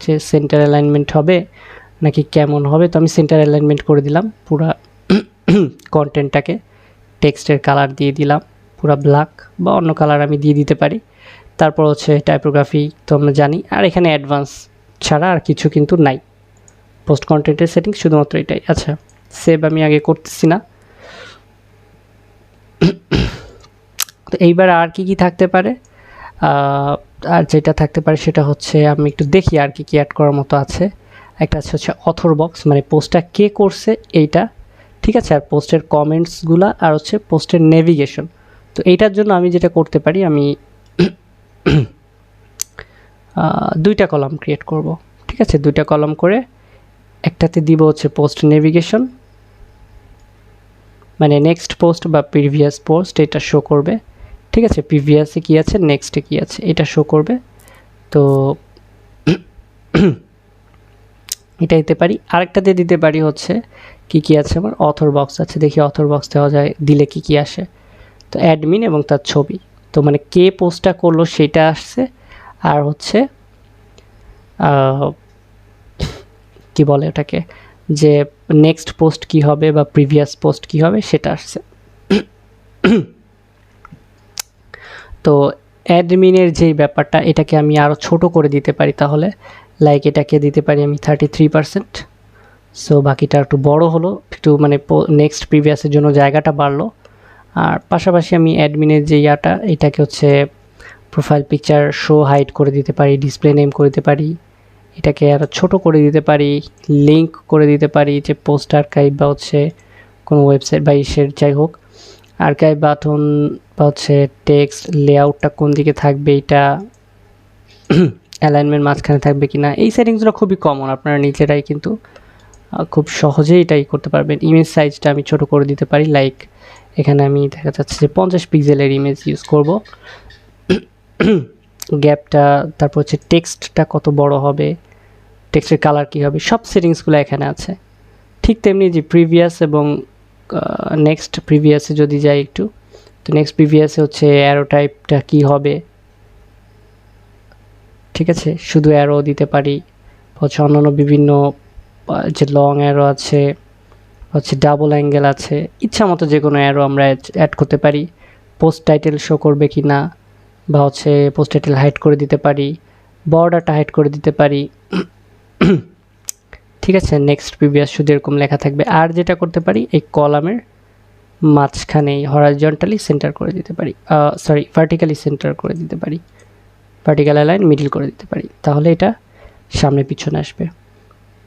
যে সেন্টার অ্যালাইনমেন্ট হবে নাকি কেমন হবে। তো আমি সেন্টার অ্যালাইনমেন্ট করে দিলাম পুরা কন্টেন্টটাকে, টেক্সটের কালার দিয়ে দিলাম পুরা ব্ল্যাক বা অন্য কালার আমি দিয়ে দিতে পারি। তারপর হচ্ছে টাইপোগ্রাফি তো আমরা জানি, আর এখানে অ্যাডভান্স ছাড়া আর কিছু কিন্তু নাই, পোস্ট কন্টেন্টের সেটিংস শুধুমাত্র এটাই। আচ্ছা, সেভ আমি আগে করতেছি না। তো এইবার আর কি থাকতে পারে, আর যেটা থাকতে পারে সেটা হচ্ছে আমি একটু দেখি আর কি অ্যাড করার মতো আছে। একটা আছে হচ্ছে অথর বক্স, মানে পোস্টটা কে করছে এইটা, ঠিক আছে, আর পোস্টের কমেন্টসগুলো, আর হচ্ছে পোস্টের নেভিগেশন। তো এইটার জন্য আমি যেটা করতে পারি, আমি দুইটা কলাম ক্রিয়েট করব, ঠিক আছে, দুইটা কলাম করে একটাতে দিব হচ্ছে পোস্ট নেভিগেশন, মানে নেক্সট পোস্ট বা প্রিভিয়াস পোস্ট এটা শো করবে, ঠিক আছে, প্রিভিয়াসে কী আছে, নেক্সটে কী আছে এটা শো করবে। তো এটা দিতে পারি। আরেকটাতে দিতে পারি হচ্ছে কি আছে, আমার অথর বক্স আছে, দেখি অথর বক্স দেওয়া যায়, দিলে কি আসে। তো অ্যাডমিন এবং তার ছবি, তো মানে কে পোস্টটা করলো সেটা আসছে, আর হচ্ছে কি বলে ওটাকে, যে নেক্সট পোস্ট কি হবে বা প্রিভিয়াস পোস্ট কি হবে সেটা আসছে। তো অ্যাডমিনের যেই ব্যাপারটা, এটাকে আমি আরও ছোট করে দিতে পারি, তাহলে লাইক এটাকে দিতে পারি আমি 33%। সো বাকিটা একটু বড় হলো, একটু মানে নেক্সট প্রিভিয়াসের জন্য জায়গাটা বাড়লো। আর পাশাপাশি আমি অ্যাডমিনের যে ইয়াটা, এটাকে হচ্ছে প্রোফাইল পিকচার শো হাইড করে দিতে পারি, ডিসপ্লে নেম করে দিতে পারি, এটাকে আরও ছোট করে দিতে পারি, লিঙ্ক করে দিতে পারি, যে পোস্ট আর্কাইভ বা হচ্ছে কোনো ওয়েবসাইট বা ইসের যাই হোক আর্কাইভ বাটন, বা হচ্ছে টেক্সট লেআউটটা কোন দিকে থাকবে, এটা অ্যালাইনমেন্ট মাঝখানে থাকবে কি না, এই সেটিংসগুলো খুবই কমন, আপনারা নিজেরাই কিন্তু খুব সহজেই এটাই করতে পারবেন। ইমেজ সাইজটা আমি ছোট করে দিতে পারি, লাইক এখানে আমি দেখা যাচ্ছে যে 50 পিক্সেলের ইমেজ ইউজ করব। গ্যাপটা, তারপর হচ্ছে টেক্সটটা কত বড় হবে, টেক্সটের কালার কী হবে, সব সেটিংসগুলো এখানে আছে। ঠিক তেমনি যে প্রিভিয়াস এবং নেক্সট প্রিভিয়াসে যদি যাই একটু, তো নেক্সট প্রিভিয়াসে হচ্ছে অ্যারো টাইপটা কী হবে, ঠিক আছে, শুধু অ্যারো দিতে পারি, হচ্ছে অন্যান্য বিভিন্ন যে লং অ্যারো আছে, হচ্ছে ডাবল অ্যাঙ্গেল আছে, ইচ্ছা মতো যে কোনো অ্যারো আমরা অ্যাড করতে পারি। পোস্ট টাইটেল শো করবে কি না, বা হচ্ছে পোস্ট টাইটেল হাইড করে দিতে পারি, বর্ডারটা হাইড করে দিতে পারি, ঠিক আছে, নেক্সট প্রিভিয়াস শুধু এরকম লেখা থাকবে। আর যেটা করতে পারি, এই কলামের মাঝখানে হরাইজন্টালি সেন্টার করে দিতে পারি, ভার্টিক্যালি সেন্টার করে দিতে পারি, ভার্টিক্যাল লাইন মিডল করে দিতে পারি, তাহলে এটা সামনে পিছনে আসবে।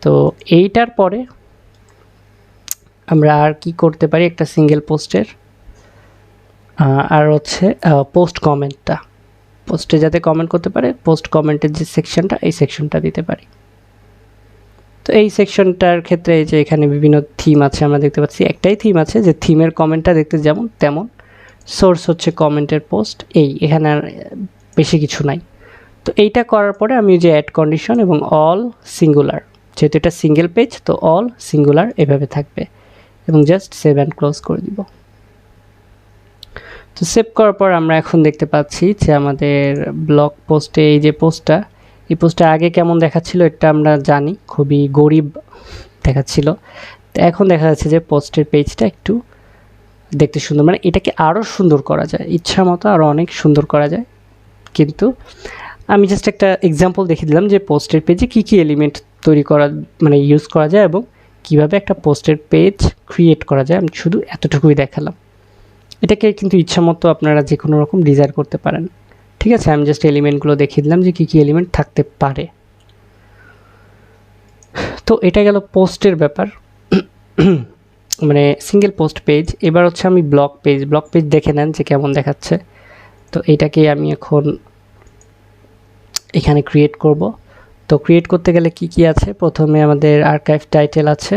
তো এইটার পরে আমরা আর কি করতে পারি, একটা সিঙ্গেল পোস্টের আর হচ্ছে পোস্ট কমেন্টটা, পোস্টে যাতে কমেন্ট করতে পারে, পোস্ট কমেন্টের যে সেকশনটা, এই সেকশনটা দিতে পারি। তো এই সেকশনটার ক্ষেত্রে এই যে এখানে বিভিন্ন থিম আছে, আমরা দেখতে পাচ্ছি একটাই থিম আছে, যে থিমের কমেন্টটা দেখতে যেমন তেমন, সোর্স হচ্ছে কমেন্টের পোস্ট, এখানে আর বেশি কিছু নাই। তো এইটা করার পরে আমি যে অ্যাড কন্ডিশন এবং অল সিঙ্গুলার, যেহেতু এটা সিঙ্গেল পেজ তো অল সিঙ্গুলার এভাবে থাকবে, এবং জাস্ট সেভ অ্যান্ড ক্লোজ করে দিব। তো সেভ করার পর আমরা এখন দেখতে পাচ্ছি যে আমাদের ব্লগ পোস্টে এই যে পোস্টটা, এই পোস্টটা আগে কেমন দেখাচ্ছিল এটা আমরা জানি, খুবই গরিব দেখাচ্ছিল। তো এখন দেখা যাচ্ছে যে পোস্টের পেজটা একটু দেখতে সুন্দর, মানে এটাকে আরও সুন্দর করা যায়, ইচ্ছা মতো আরও অনেক সুন্দর করা যায়। কিন্তু আমি জাস্ট একটা এক্সাম্পল দেখিয়ে দিলাম যে পোস্টের পেজে কী কী এলিমেন্ট তৈরি করা, মানে ইউজ করা যায় এবং কিভাবে একটা পোস্টের পেজ ক্রিয়েট করা যায়, আমি শুধু এতটুকুই দেখালাম। এটাকে কিন্তু ইচ্ছা মতো আপনারা যে কোনো রকম ডিজাইন করতে পারেন। ঠিক আছে, আমি জাস্ট এলিমেন্টগুলো দেখিয়ে দিলাম যে কী কী এলিমেন্ট থাকতে পারে। তো এটা গেল পোস্টের ব্যাপার, মানে সিঙ্গেল পোস্ট পেজ। এবার হচ্ছে আমি ব্লগ পেজ দেখে নেন যে কেমন দেখাচ্ছে। তো এইটাকে আমি এখন এখানে ক্রিয়েট করব। তো ক্রিয়েট করতে গেলে কি কি আছে, প্রথমে আমাদের আর্কাইভ টাইটেল আছে,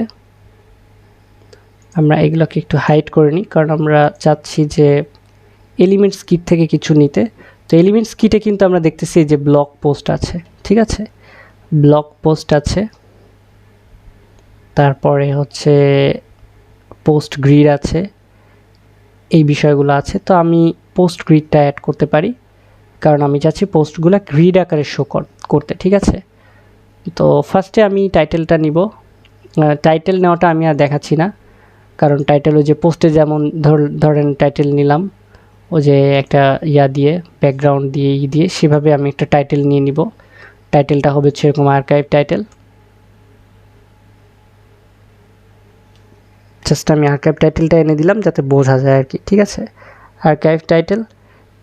আমরা এগুলোকে একটু হাইড করে নিই, কারণ আমরা চাচ্ছি যে এলিমেন্টস কিট থেকে কিছু নিতে। তো এলিমেন্টস কিটে কিন্তু আমরা দেখতেছি যে ব্লগ পোস্ট আছে, ঠিক আছে, ব্লগ পোস্ট আছে, তারপরে হচ্ছে পোস্ট গ্রিড আছে, এই বিষয়গুলো আছে। তো আমি পোস্ট গ্রিডটা অ্যাড করতে পারি, কারণ আমি চাচ্ছি পোস্টগুলো গ্রিড আকারে শো করতে, ঠিক আছে। তো ফার্স্টে আমি টাইটেলটা নিব, টাইটেল নেওয়াটা আমি আর দেখাচ্ছি না, কারণ টাইটেল ওই যে পোস্টে যেমন ধরেন টাইটেল নিলাম ও যে একটা দিয়ে ব্যাকগ্রাউন্ড দিয়ে সেভাবে আমি একটা টাইটেল নিয়ে নিব। টাইটেলটা হবে সেরকম আর্কাইভ টাইটেল, জাস্ট আমি আর্কাইভ টাইটেলটা এনে দিলাম যাতে বোঝা যায় আর কি, ঠিক আছে, আর্কাইভ টাইটেল।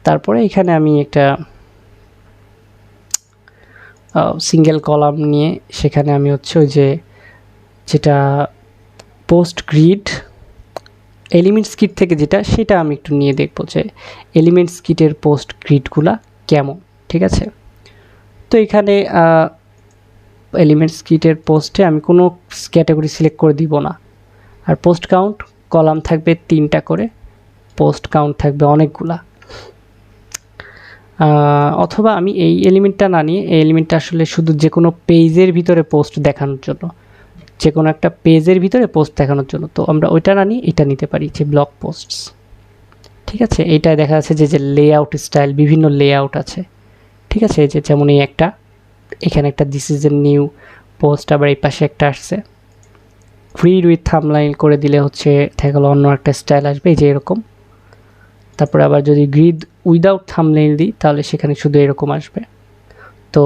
তারপরে এখানে আমি একটা সিঙ্গেল কলাম নিয়ে সেখানে আমি হচ্ছে ওই যে যেটা পোস্ট গ্রিড এলিমেন্টস কিট থেকে যেটা, সেটা আমি একটু নিয়ে দেখবো যে এলিমেন্টস কিটের পোস্ট গ্রিডগুলা কেমন, ঠিক আছে। তো এখানে এলিমেন্টস কিটের পোস্টে আমি কোনো ক্যাটাগরি সিলেক্ট করে দিব না, আর পোস্ট কাউন্ট কলাম থাকবে 3টা করে, পোস্ট কাউন্ট থাকবে অনেকগুলা। অথবা আমি এই এলিমেন্টটা না নিয়ে, এই এলিমেন্টটা আসলে শুধু যে কোনো পেজের ভিতরে পোস্ট দেখানোর জন্য, যে কোনো একটা পেজের ভিতরে পোস্ট দেখানোর জন্য, তো আমরা ওইটা না নিয়ে এটা নিতে পারি যে ব্লগ পোস্টস, ঠিক আছে। এইটায় দেখা যাচ্ছে যে লেআউট স্টাইল, বিভিন্ন লেআউট আছে, ঠিক আছে। এই যে যেমন এই একটা, এখানে একটা this is a new post, আবার এই পাশে একটা আসছে গ্রিড উইথ থাম্বনেইল করে দিলে হচ্ছে দেখা গেল অন্য একটা স্টাইল আসবে, এই যে এরকম। তারপরে আবার যদি গ্রিড উইদাউট থাম্বনেইল দিই তাহলে সেখানে শুধু এরকম আসবে। তো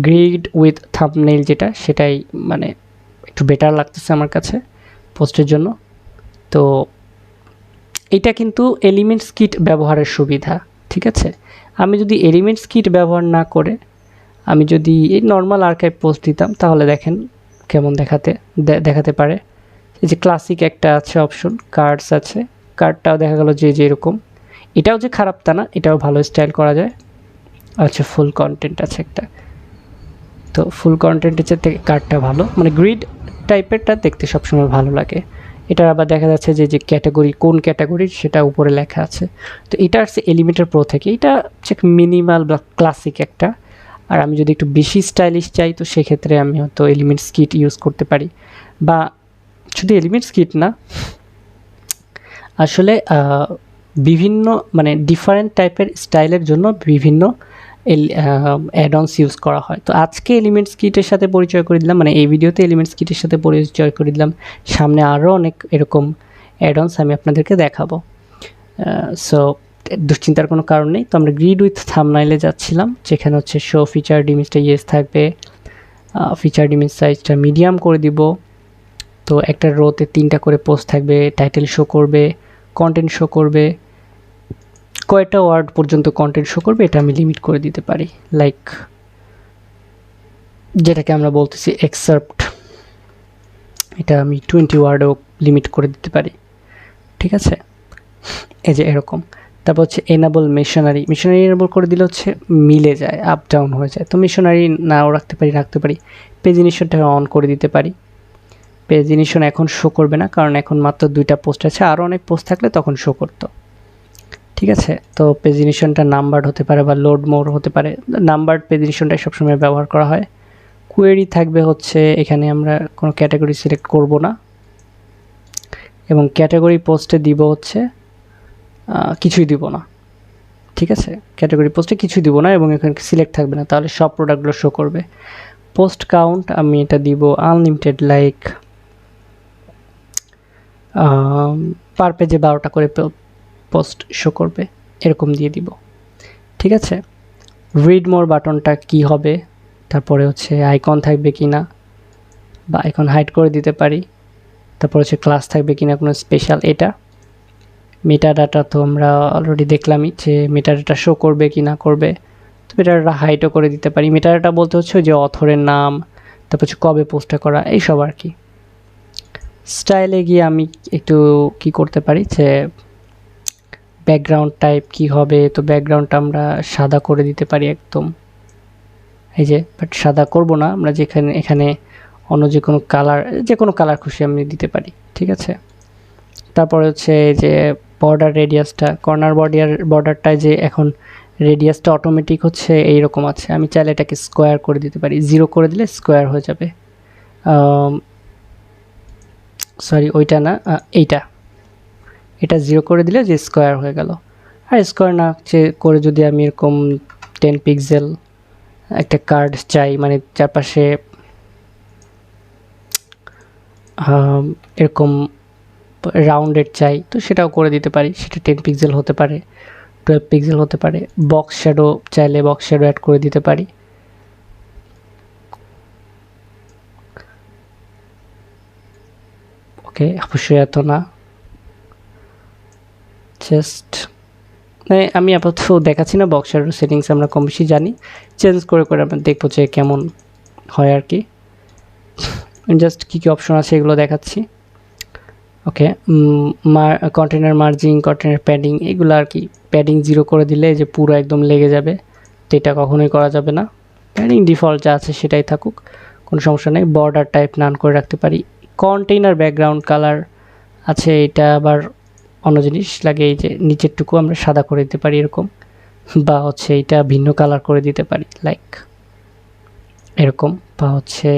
গ্রিড উইথ থাম্বনেইল যেটা, সেটাই মানে একটু বেটার লাগতেছে আমার কাছে পোস্টের জন্য। তো এটা কিন্তু এলিমেন্টস কিট ব্যবহারের সুবিধা, ঠিক আছে। আমি যদি এলিমেন্টস কিট ব্যবহার না করে আমি যদি এই নর্মাল আর্কাইভ পোস্ট দিতাম, তাহলে দেখেন কেমন দেখাতে পারে। এই যে ক্লাসিক একটা আছে অপশন, কার্ডস আছে, কার্ডটাও দেখা গেল যে এরকম, এটাও যে খারাপ তা না, এটাও ভালো স্টাইল করা যায়। আচ্ছা, ফুল কন্টেন্ট আছে একটা, তো ফুল কন্টেন্টের চেয়ে কার্ডটা ভালো, মানে গ্রিড টাইপেরটা দেখতে সবসময় ভালো লাগে। এটা আবার দেখা যাচ্ছে যে ক্যাটাগরি, কোন ক্যাটাগরির সেটা উপরে লেখা আছে। তো এটা আসছে এলিমেন্টর প্রো থেকে, এটা হচ্ছে মিনিমাল বা ক্লাসিক একটা। আর আমি যদি একটু বেশি স্টাইলিশ চাই তো সেক্ষেত্রে আমি হয়তো এলিমেন্টস কিট ইউজ করতে পারি, বা শুধু এলিমেন্টস কিট না, আসলে বিভিন্ন মানে ডিফারেন্ট টাইপের স্টাইলের জন্য বিভিন্ন অ্যাডঅনস ইউজ করা হয়। তো আজকে এলিমেন্টস কিটের সাথে পরিচয় করে দিলাম, মানে এই ভিডিওতে এলিমেন্টস কিটের সাথে পরিচয় করে দিলাম, সামনে আরও অনেক এরকম অ্যাডঅনস আমি আপনাদেরকে দেখাবো। সো দুশ্চিন্তার কোনো কারণ নেই। তো আমরা গ্রিড উইথ থাম্বনেইলে যাচ্ছিলাম, যেখানে হচ্ছে শো ফিচার ইমেজটা ইয়েস থাকবে, ফিচার ইমেজ সাইজটা মিডিয়াম করে দিব। তো একটা রোতে 3টা করে পোস্ট থাকবে, টাইটেল শো করবে, কন্টেন্ট শো করবে, কয়টা ওয়ার্ড পর্যন্ত কন্টেন্ট শো করবে এটা আমি লিমিট করে দিতে পারি, লাইক যেটাকে আমরা বলতেছি এক্সার্প্ট, এটা আমি 20 ওয়ার্ডেও লিমিট করে দিতে পারি। ঠিক আছে, এই যে এরকম। তারপর হচ্ছে এনাবল মিশনারি এনাবল করে দিলে হচ্ছে মিলে যায়, আপ ডাউন হয়ে যায়। তো মিশনারি নাও রাখতে পারি। পেজ ইনিশনটা অন করে দিতে পারি। পেজ ইনিশন এখন শো করবে না, কারণ এখন মাত্র 2টা পোস্ট আছে, আরও অনেক পোস্ট থাকলে তখন শো করতো। ঠিক আছে, তো পেজ ইনিশনটা নাম্বারড হতে পারে বা লোড মোর হতে পারে। নাম্বারড পেজ ইনিশনটাই সবসময় ব্যবহার করা হয়। কোয়েরি থাকবে হচ্ছে, এখানে আমরা কোনো ক্যাটাগরি সিলেক্ট করব না, এবং ক্যাটাগরি পোস্টে দিব হচ্ছে কিছুই দিব না। ঠিক আছে, ক্যাটাগরি পোস্টে কিছুই দিব না এবং এখানে সিলেক্ট থাকবে না, তাহলে সব প্রোডাক্টগুলো শো করবে। পোস্ট কাউন্ট আমি এটা দিব আনলিমিটেড, লাইক পার পেজে 12টা করে পোস্ট শো করবে, এরকম দিয়ে দিব। ঠিক আছে, রিড মোর বাটনটা কি হবে, তারপরে হচ্ছে আইকন থাকবে কি না, বা আইকন হাইড করে দিতে পারি। তারপর হচ্ছে ক্লাস থাকবে কি না কোনো স্পেশাল, এটা মেটা ডাটা তো আমরা অলরেডি দেখলামই যে মেটা ডাটা শো করবে কি না করবে। তো মেটা ডাটা হাইডও করে দিতে পারি। মেটা ডাটা বলতে হচ্ছে যে অথরের নাম, তারপর হচ্ছে কবে পোস্টটা করা, এইসব আর কি। স্টাইলে গিয়ে আমি একটু কি করতে পারি যে ব্যাকগ্রাউন্ড টাইপ কি হবে, তো ব্যাকগ্রাউন্ডটা আমরা সাদা করে দিতে পারি একদম, এই যে, বাট সাদা করব না আমরা, যেখানে এখানে অন্য যে কোনো কালার খুশি আমি দিতে পারি। ঠিক আছে, তারপরে হচ্ছে যে বর্ডার রেডিয়াসটা, কর্নার বর্ডারটায় যে এখন রেডিয়াসটা অটোমেটিক হচ্ছে এইরকম আছে, আমি চাইলে এটাকে স্কোয়ার করে দিতে পারি। 0 করে দিলে স্কোয়ার হয়ে যাবে, সরি ওইটা না, এটা 0 করে দিলে যে স্কোয়ার হয়ে গেল। আর স্কোয়ার না করে যদি আমি এরকম 10 পিক্সেল একটা কার্ড চাই, মানে চারপাশে এরকম রাউন্ডেড চাই, তো সেটাও করে দিতে পারি। সেটা 10 পিক্সেল হতে পারে, 12 পিক্সেল হতে পারে। বক্স শ্যাডো চাইলে বক্স শ্যাডো অ্যাড করে দিতে পারি। ওকে, অবশ্যই এত না, জাস্ট মানে আমি আপাতত দেখাচ্ছি না, বক্স শ্যাডো সেটিংস আমরা কম বেশি জানি, চেঞ্জ করে আমরা দেখবো যে কেমন হয় আর কি। জাস্ট কী কী অপশন আছে এগুলো দেখাচ্ছি। ওকে, কন্টেনার মার্জিং, কন্টেনার প্যাডিং, এগুলো আর কি। প্যাডিং 0 করে দিলে যে পুরো একদম লেগে যাবে, তো এটা কখনোই করা যাবে না। প্যাডিং ডিফল্ট যা আছে সেটাই থাকুক, কোনো সমস্যা নেই। বর্ডার টাইপ নান করে রাখতে পারি। কন্টেইনার ব্যাকগ্রাউন্ড কালার আছে, এটা আবার অন্য জিনিস লাগে, এই যে নিচেরটুকু আমরা সাদা করে দিতে পারি এরকম, বা হচ্ছে এটা ভিন্ন কালার করে দিতে পারি, লাইক এরকম, বা হচ্ছে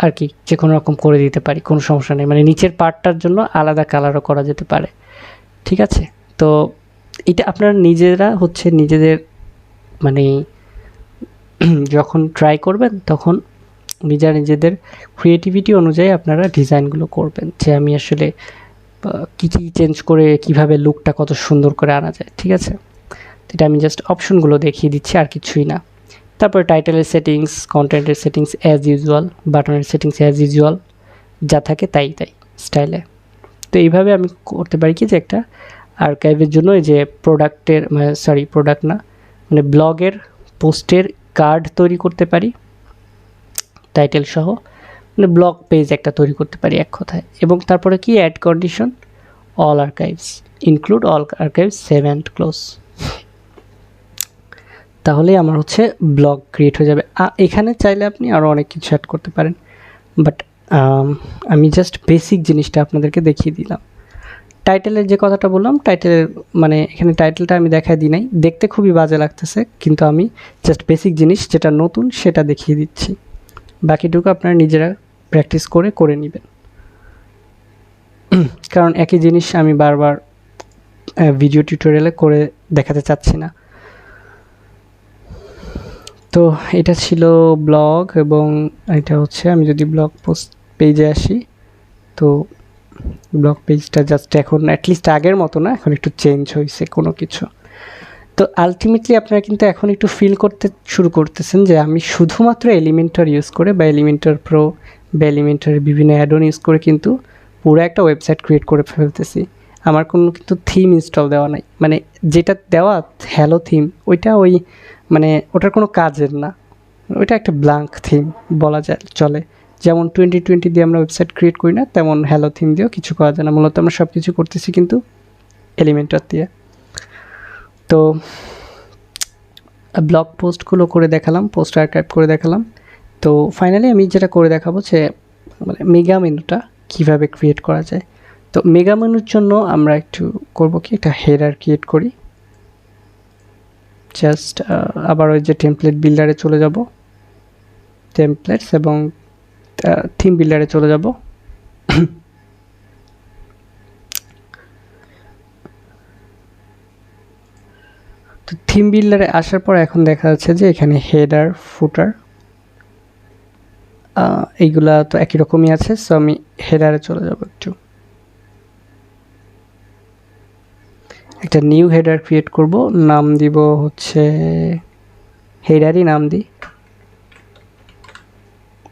আর কি যে কোনো রকম করে দিতে পারি, কোনো সমস্যা নেই। মানে নিচের পার্টটার জন্য আলাদা কালারও করা যেতে পারে। ঠিক আছে, তো এটা আপনারা নিজেরা হচ্ছে নিজেদের মানে যখন ট্রাই করবেন তখন নিজেদের ক্রিয়েটিভিটি অনুযায়ী আপনারা ডিজাইনগুলো করবেন, যে আমি আসলে কী কী চেঞ্জ করে কিভাবে লুকটা কত সুন্দর করে আনা যায়। ঠিক আছে, এটা আমি জাস্ট অপশনগুলো দেখিয়ে দিচ্ছি, আর কিছুই না। তারপরে টাইটেলের সেটিংস, কন্টেন্টের সেটিংস অ্যাজ ইউজুয়াল, বাটনের সেটিংস অ্যাজ ইউজুয়াল, যা থাকে তাই স্টাইলে। তো এইভাবে আমি করতে পারি কি যে একটা আর্কাইভের জন্য এই যে প্রোডাক্ট না, মানে ব্লগের পোস্টের কার্ড তৈরি করতে পারি টাইটেল সহ, মানে ব্লগ পেজ একটা তৈরি করতে পারি এক কথায়। এবং তারপরে কি add condition, all archives, include all archives, save and close, তাহলেই আমার হচ্ছে ব্লগ ক্রিয়েট হয়ে যাবে। এখানে চাইলে আপনি আরও অনেক কিছু অ্যাড করতে পারেন, বাট আমি জাস্ট বেসিক জিনিসটা আপনাদেরকে দেখিয়ে দিলাম। টাইটেলের যে কথাটা বললাম, টাইটেলের মানে এখানে টাইটেলটা আমি দেখাই দিই নাই, দেখতে খুবই বাজে লাগতেছে, কিন্তু আমি জাস্ট বেসিক জিনিস যেটা নতুন সেটা দেখিয়ে দিচ্ছি, বাকিটুকু আপনারা নিজেরা প্র্যাকটিস করে নেবেন। কারণ একই জিনিস আমি বারবার ভিডিও টিউটোরিয়ালে করে দেখাতে চাচ্ছি না। তো এটা ছিল ব্লগ, এবং এটা হচ্ছে আমি যদি ব্লগ পোস্ট পেজে আসি, তো ব্লগ পেজটা জাস্ট এখন অ্যাটলিস্ট আগের মতো না, এখন একটু চেঞ্জ হয়েছে কোনো কিছু। তো আলটিমেটলি আপনারা কিন্তু এখন একটু ফিল করতে শুরু করতেছেন যে আমি শুধুমাত্র এলিমেন্টর ইউজ করে বা এলিমেন্টর প্রো বা এলিমেন্টরের বিভিন্ন অ্যাডন ইউজ করে কিন্তু পুরো একটা ওয়েবসাইট ক্রিয়েট করে ফেলতেছি। আমার কোনো কিন্তু থিম ইনস্টল দেওয়া নাই, মানে যেটা দেওয়া হ্যালো থিম ওইটা ওই মানে ওটার কোনো কাজের না, ওইটা একটা ব্ল্যাঙ্ক থিম বলা যায় চলে। যেমন 2020 দিয়ে আমরা ওয়েবসাইট ক্রিয়েট করি না, তেমন হ্যালো থিম দিয়েও কিছু করা যায় না। মূলত আমরা সব কিছু করতেছি কিন্তু এলিমেন্টর দিয়ে। তো ব্লগ পোস্টগুলো করে দেখালাম, পোস্ট আর্কাইভ করে দেখালাম। তো ফাইনালি আমি যেটা করে দেখাবো যে মানে মেগা মেনুটা কীভাবে ক্রিয়েট করা যায়। তো মেগা মেনুর জন্য আমরা একটু করব কি, একটা হেডার ক্রিয়েট করি। জাস্ট আবার ওই যে টেমপ্লেট বিল্ডারে চলে যাব, টেমপ্লেটস এবং থিম বিল্ডারে চলে যাব। তো থিম বিল্ডারে আসার পর এখন দেখা যাচ্ছে যে এখানে হেডার ফুটার এইগুলা তো একই রকমই আছে। সো আমি হেডারে চলে যাব, একটু একটা নিউ হেডার ক্রিয়েট করব, নাম দিব হচ্ছে হেডারই নাম দিই।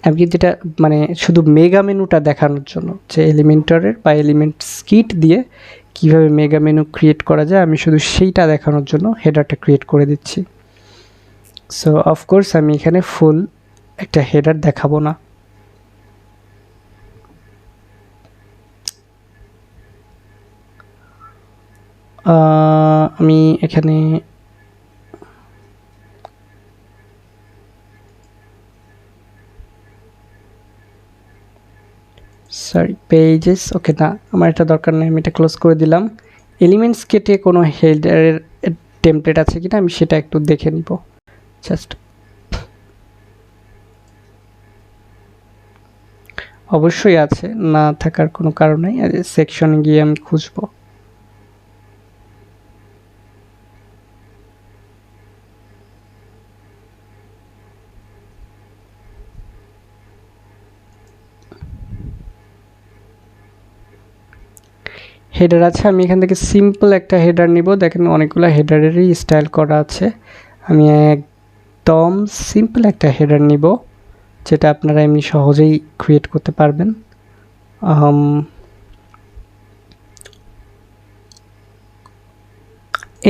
আমি যেটা মানে শুধু মেগা মেনুটা দেখানোর জন্য যে এলিমেন্টরের বা এলিমেন্ট স্কিট দিয়ে কিভাবে মেগা মেনু ক্রিয়েট করা যায়, আমি শুধু সেইটা দেখানোর জন্য হেডারটা ক্রিয়েট করে দিচ্ছি। সো অফকোর্স আমি এখানে ফুল একটা হেডার দেখাবো না। আমি এখানে সরি পেজেস, ওকে না আমার এটা দরকার নেই, আমি এটা ক্লোজ করে দিলাম। এলিমেন্টস কেটে কোনো হেডারের টেমপ্লেট আছে কিনা আমি সেটা একটু দেখে নিব। জাস্ট অবশ্যই আছে, না থাকার কোনো কারণ নেই। সেকশনে গিয়ে আমি খুঁজবো। হেডার আছে, আমি এখান থেকে সিম্পল একটা হেডার নিব। দেখেন অনেকগুলো হেডারেরই স্টাইল করা আছে, আমি একদম সিম্পল একটা হেডার নিব যেটা আপনারা এমনি সহজেই ক্রিয়েট করতে পারবেন।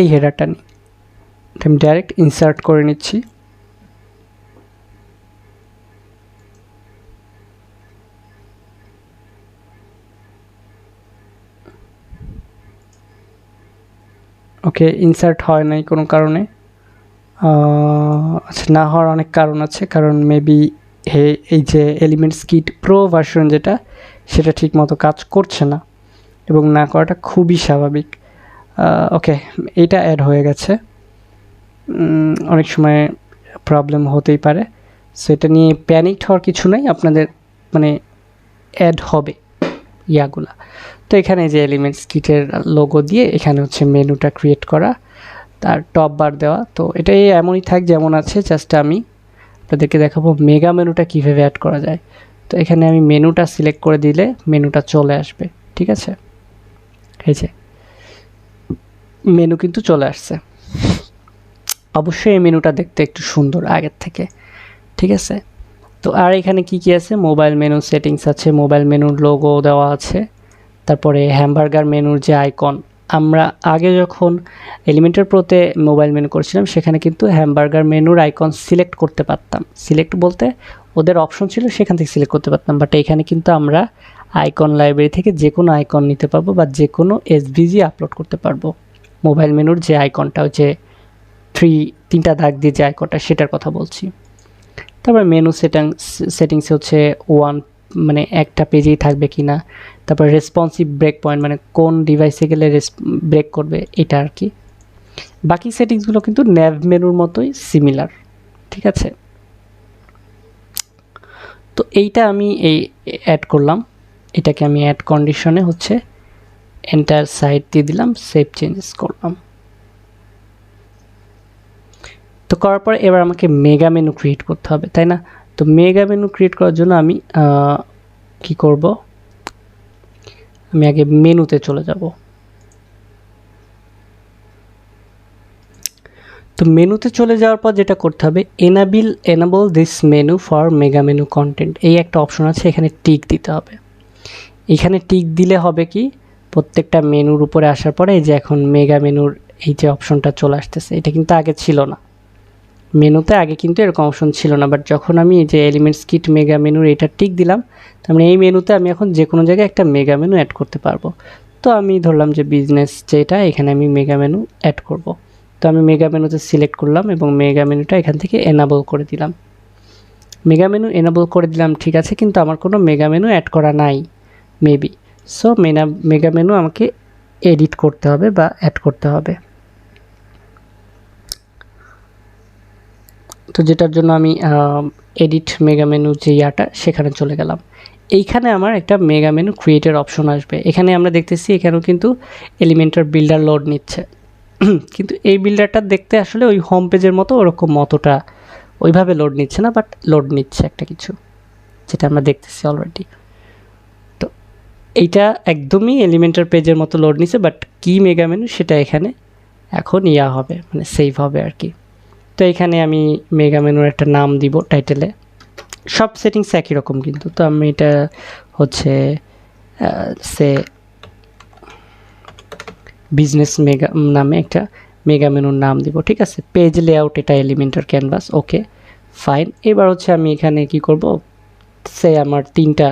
এই হেডারটা নিই, আমি ডাইরেক্ট ইনসার্ট করে নিচ্ছি। ওকে ইনসার্ট হয় নাই কোনো কারণে। আচ্ছা না হওয়ার অনেক কারণ আছে, কারণ মেবি এই যে এলিমেন্টস কিট প্রো ভার্সন যেটা সেটা ঠিক মতো কাজ করছে না, এবং না করাটা খুবই স্বাভাবিক। ওকে এইটা অ্যাড হয়ে গেছে, অনেক সময় প্রবলেম হতেই পারে। সো এটা নিয়ে প্যানিক হওয়ার কিছু নাই, আপনাদের মানে অ্যাড হবে ইয়াগুলা। তো এখানে যে এলিমেন্টস কিটের লোগো দিয়ে এখানে হচ্ছে মেনুটা ক্রিয়েট করা, তার টপ বার দেওয়া। তো এটাই এমনই থাক যেমন আছে, জাস্ট আমি আপনাদেরকে দেখাবো মেগা মেনুটা কীভাবে অ্যাড করা যায়। তো এখানে আমি মেনুটা সিলেক্ট করে দিলে মেনুটা চলে আসবে, ঠিক আছে। এই যে মেনু কিন্তু চলে আসছে। অবশ্যই এই মেনুটা দেখতে একটু সুন্দর আগের থেকে, ঠিক আছে। তো আর এখানে কি কি আছে, মোবাইল মেনু সেটিংস আছে, মোবাইল মেনুর লোগো দেওয়া আছে, তারপরে হ্যামবার্গার মেনুর যে আইকন, আমরা আগে যখন এলিমেন্টর প্রোতে মোবাইল মেনু করছিলাম সেখানে কিন্তু হ্যামবার্গার মেনুর আইকন সিলেক্ট করতে পারতাম। সিলেক্ট বলতে ওদের অপশন ছিল, সেখান থেকে সিলেক্ট করতে পারতাম। বাট এখানে কিন্তু আমরা আইকন লাইব্রেরি থেকে যে কোনো আইকন নিতে পারবো বা যে কোনো এসভিজি আপলোড করতে পারবো। মোবাইল মেনুর যে আইকনটা, যে তিনটা দাগ দিয়ে যে আইকনটা, সেটার কথা বলছি। তারপর মেনু সেটিংসে হচ্ছে মানে একটা পেজেই থাকবে কি না, তারপর রেসপন্সিভ ব্রেক পয়েন্ট মানে কোন ডিভাইসে গেলে ব্রেক করবে এটা আর কি। বাকি সেটিংসগুলো কিন্তু ন্যাভ মেনুর মতোই সিমিলার, ঠিক আছে। তো এইটা আমি অ্যাড করলাম, এটাকে আমি অ্যাড কন্ডিশনে হচ্ছে এন্টায়ার সাইট দিয়ে দিলাম, সেভ চেঞ্জেস করলাম। তো করার পর এবার আমাকে মেগা মেনু ক্রিয়েট করতে হবে, তাই না। তো মেগা মেনু ক্রিয়েট করার জন্য আমি কি করব, আমি আগে মেনুতে চলে যাব। তো মেনুতে চলে যাওয়ার পর যেটা করতে হবে, enable this menu for mega menu content, এই একটা অপশন আছে, এখানে টিক দিতে হবে। এখানে টিক দিলে হবে কি, প্রত্যেকটা মেনুর উপরে আসার পরে এই যে এখন মেগা মেনুর এই যে অপশনটা চলে আসতেছে, এটা কিন্তু আগে ছিল না। মেনুতে আগে কিন্তু এরকম অপশন ছিল না, বাট যখন আমি এই যে এলিমেন্টস কিট মেগা মেনুর এটা টিক দিলাম, তার মানে এই মেনুতে আমি এখন যে কোনো জায়গায় একটা মেগা মেনু অ্যাড করতে পারবো। তো আমি ধরলাম যে বিজনেস যেটা, এখানে আমি মেগা মেনু অ্যাড করব। তো আমি মেগা মেনুতে সিলেক্ট করলাম এবং মেগা মেনুটা এখান থেকে এনাবল করে দিলাম। মেগা মেনু এনাবল করে দিলাম, ঠিক আছে, কিন্তু আমার কোনো মেগা মেনু অ্যাড করা নাই মেবি। সো মেগা মেনু আমাকে এডিট করতে হবে বা অ্যাড করতে হবে। তো যেটার জন্য আমি এডিট মেগা মেনু যে ইয়াটা সেখানে চলে গেলাম। এইখানে আমার একটা মেগা মেনু ক্রিয়েটের অপশন আসবে। এখানে আমরা দেখতেছি এখানেও কিন্তু এলিমেন্টার বিল্ডার লোড নিচ্ছে, কিন্তু এই বিল্ডারটা দেখতে আসলে ওই হোম পেজের মতো ওরকম মতোটা ওইভাবে লোড নিচ্ছে না, বাট লোড নিচ্ছে একটা কিছু, যেটা আমরা দেখতেছি অলরেডি। তো এইটা একদমই এলিমেন্টার পেজের মতো লোড নিচ্ছে, বাট কি মেগা মেনু সেটা এখানে এখন ইয়া হবে, মানে সেভ হবে আর কি। তো এখানে আমি মেগা মেনুর একটা নাম দিব টাইটেলে, সব সেটিংস একই রকম কিন্তু। তো আমি এটা হচ্ছে সে বিজনেস মেগা নামে একটা মেগা মেনুর নাম দিব, ঠিক আছে। পেজ লেআউট এটা এলিমেন্টার ক্যানভাস, ওকে ফাইন। এবার হচ্ছে আমি এখানে কি করব, সে আমার 3টা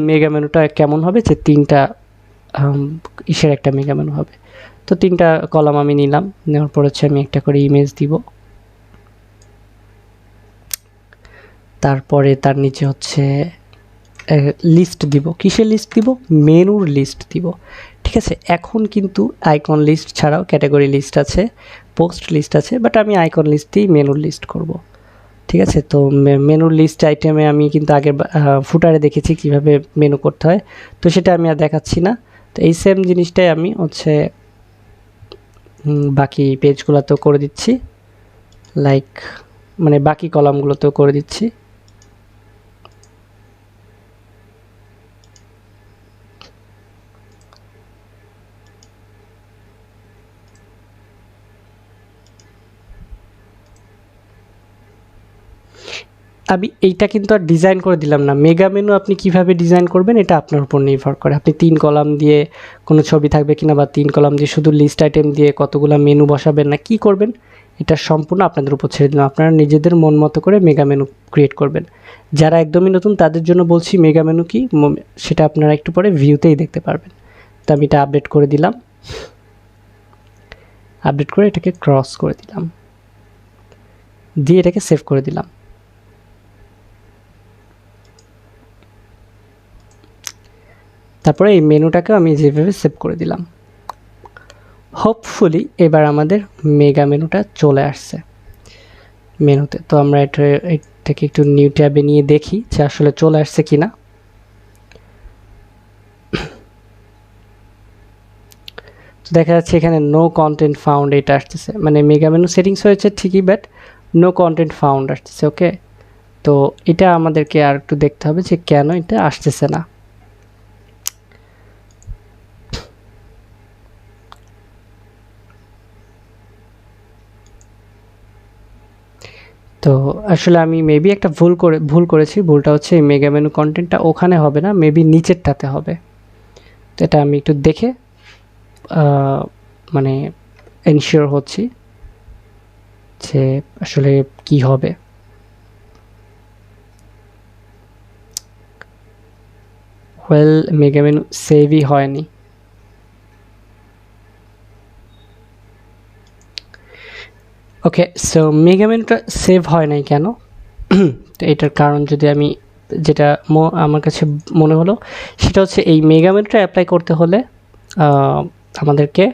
মেগা মেনুটা কেমন হবে, যে 3টা ইসের একটা মেগা মেনু হবে। তো 3টা কলাম আমি নিলাম, নেওয়ার পর হচ্ছে আমি একটা করে ইমেজ দিব, তারপরে তার নিচে হচ্ছে লিস্ট দিব। কিসের লিস্ট দিব? মেনুর লিস্ট দিব, ঠিক আছে। এখন কিন্তু আইকন লিস্ট ছাড়াও ক্যাটাগরি লিস্ট আছে, পোস্ট লিস্ট আছে, বাট আমি আইকন লিস্ট দিয়েই মেনুর লিস্ট করব, ঠিক আছে। তো মেনুর লিস্ট আইটেমে আমি কিন্তু আগের ফুটারে দেখেছি কিভাবে মেনু করতে হয়, তো সেটা আমি আর দেখাচ্ছি না। তো এই সেম জিনিসটাই আমি হচ্ছে বাকি পেজগুলোতেও করে দিচ্ছি, লাইক মানে বাকি কলামগুলোতেও করে দিচ্ছি। আমি এইটা কিন্তু আর ডিজাইন করে দিলাম না। মেগা মেনু আপনি কিভাবে ডিজাইন করবেন এটা আপনার উপর নির্ভর করে। আপনি 3 কলাম দিয়ে কোনো ছবি থাকবে কিনা, বা 3 কলাম দিয়ে শুধু লিস্ট আইটেম দিয়ে কতগুলা মেনু বসাবেন না কি করবেন, এটা সম্পূর্ণ আপনাদের উপর ছেড়ে দিলাম। আপনারা নিজেদের মন মতো করে মেগা মেনু ক্রিয়েট করবেন। যারা একদমই নতুন তাদের জন্য বলছি মেগা মেনু কি, সেটা আপনারা একটু পরে ভিউতেই দেখতে পারবেন। তো আমি এটা আপডেট করে দিলাম, আপডেট করে এটাকে ক্রস করে দিলাম, দিয়ে এটাকে সেভ করে দিলাম। তারপরে এই মেনুটাকে আমি যেভাবে সেভ করে দিলাম, হোপফুলি এবার আমাদের মেগা মেনুটা চলে আসছে মেনুতে। তো আমরা এটাকে একটু নিউ ট্যাবে নিয়ে দেখি যে আসলে চলে আসছে কিনা। তো দেখা যাচ্ছে এখানে নো কন্টেন্ট ফাউন্ড এটা আসতেছে, মানে মেগা মেনু সেটিংস হয়েছে ঠিকই, বাট নো কন্টেন্ট ফাউন্ড আসতেছে, ওকে। তো এটা আমাদেরকে আর একটু দেখতে হবে যে কেন এটা আসতেছে না। তো আসলে আমি মেবি একটা ভুল করেছি। ভুলটা হচ্ছে এই মেগা মেনু কন্টেন্টটা ওখানে হবে না, মেবি নিচেরটাতে হবে। তো এটা আমি একটু দেখে মানে এনশিওর হচ্ছি যে আসলে কি হবে। ওয়েল, মেগা মেনু সেভই হয়নি। ওকে, সো মেগা মেনুটা সেভ হয় নাই কেন? তো এটার কারণ যদি আমি যেটা আমার কাছে মনে হলো সেটা হচ্ছে এই মেগা মেনুটা অ্যাপ্লাই করতে হলে আমাদেরকে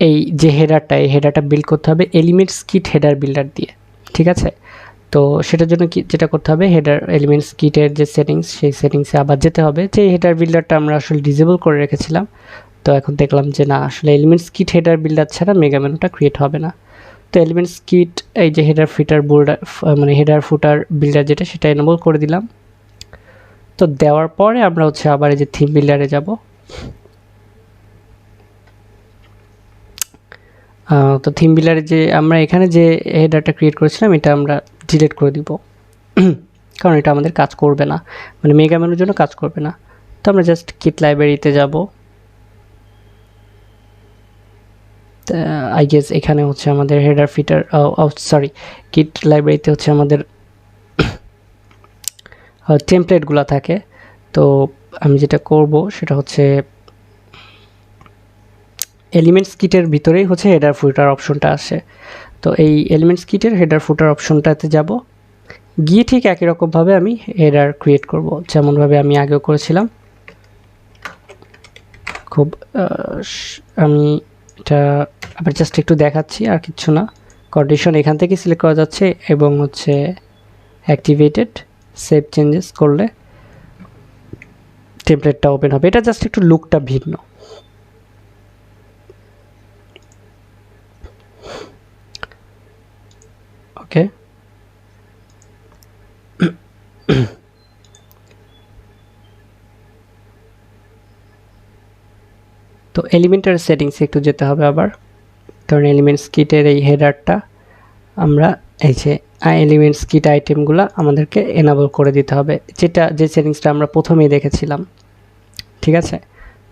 এই যে হেডারটা, এই হেডারটা বিল্ড করতে হবে এলিমেন্টস কিট হেডার বিল্ডার দিয়ে, ঠিক আছে। তো সেটার জন্য কি যেটা করতে হবে, হেডার এলিমেন্টস কিটের যে সেটিংস, সেই সেটিংসে আবার যেতে হবে। যে হেডার বিল্ডারটা আমরা আসলে ডিসেবল করে রেখেছিলাম, তো এখন দেখলাম যে না, আসলে এলিমেন্টস কিট হেডার বিল্ডার ছাড়া মেগা মেনুটা ক্রিয়েট হবে না। তো এলিমেন্টস কিট এই যে হেডার ফুটার বিল্ডার, মানে হেডার ফুটার বিল্ডার যেটা, সেটা এনেবল করে দিলাম। তো তো দেওয়ার পরে আমরা হচ্ছে আবার এই যে থিম বিল্ডারে যাব। তো থিম বিল্ডারে যে আমরা এখানে যে হেডারটা ক্রিয়েট করেছিলাম এটা আমরা ডিলিট করে দিব, কারণ এটা আমাদের কাজ করবে না, মানে মেগা মেনুর জন্য কাজ করবে না। তো আমরা জাস্ট কিট লাইব্রেরিতে যাব। আই গেস এখানে হচ্ছে আমাদের হেডার ফিটার, সরি, কিট লাইব্রেরিতে হচ্ছে আমাদের টেমপ্লেটগুলো থাকে। তো আমি যেটা করব সেটা হচ্ছে এলিমেন্টস কিটের ভিতরেই হচ্ছে হেডার ফুটার অপশনটা আসে। তো এই এলিমেন্টস কিটের হেডার ফুটার অপশনটাতে যাব, গিয়ে ঠিক একই রকমভাবে আমি হেডার ক্রিয়েট করব, যেমনভাবে আমি আগেও করেছিলাম। খুব আমি এটা আবার জাস্ট একটু দেখাচ্ছি, আর কিচ্ছু না। কন্ডিশন এখান থেকে সিলেক্ট করা যাচ্ছে এবং হচ্ছে অ্যাক্টিভেটেড, সেভ চেঞ্জেস করলে টেমপ্লেটটা ওপেন হবে। এটা জাস্ট একটু লুকটা ভিন্ন। ওকে, তো এলিমেন্টার সেটিংসে একটু যেতে হবে আবার, কারণ এলিমেন্টস কিটের এই হেডারটা আমরা এই যে এলিমেন্টস কিট আইটেমগুলো আমাদেরকে এনাবল করে দিতে হবে, যে সেটিংসটা আমরা প্রথমেই দেখেছিলাম। ঠিক আছে,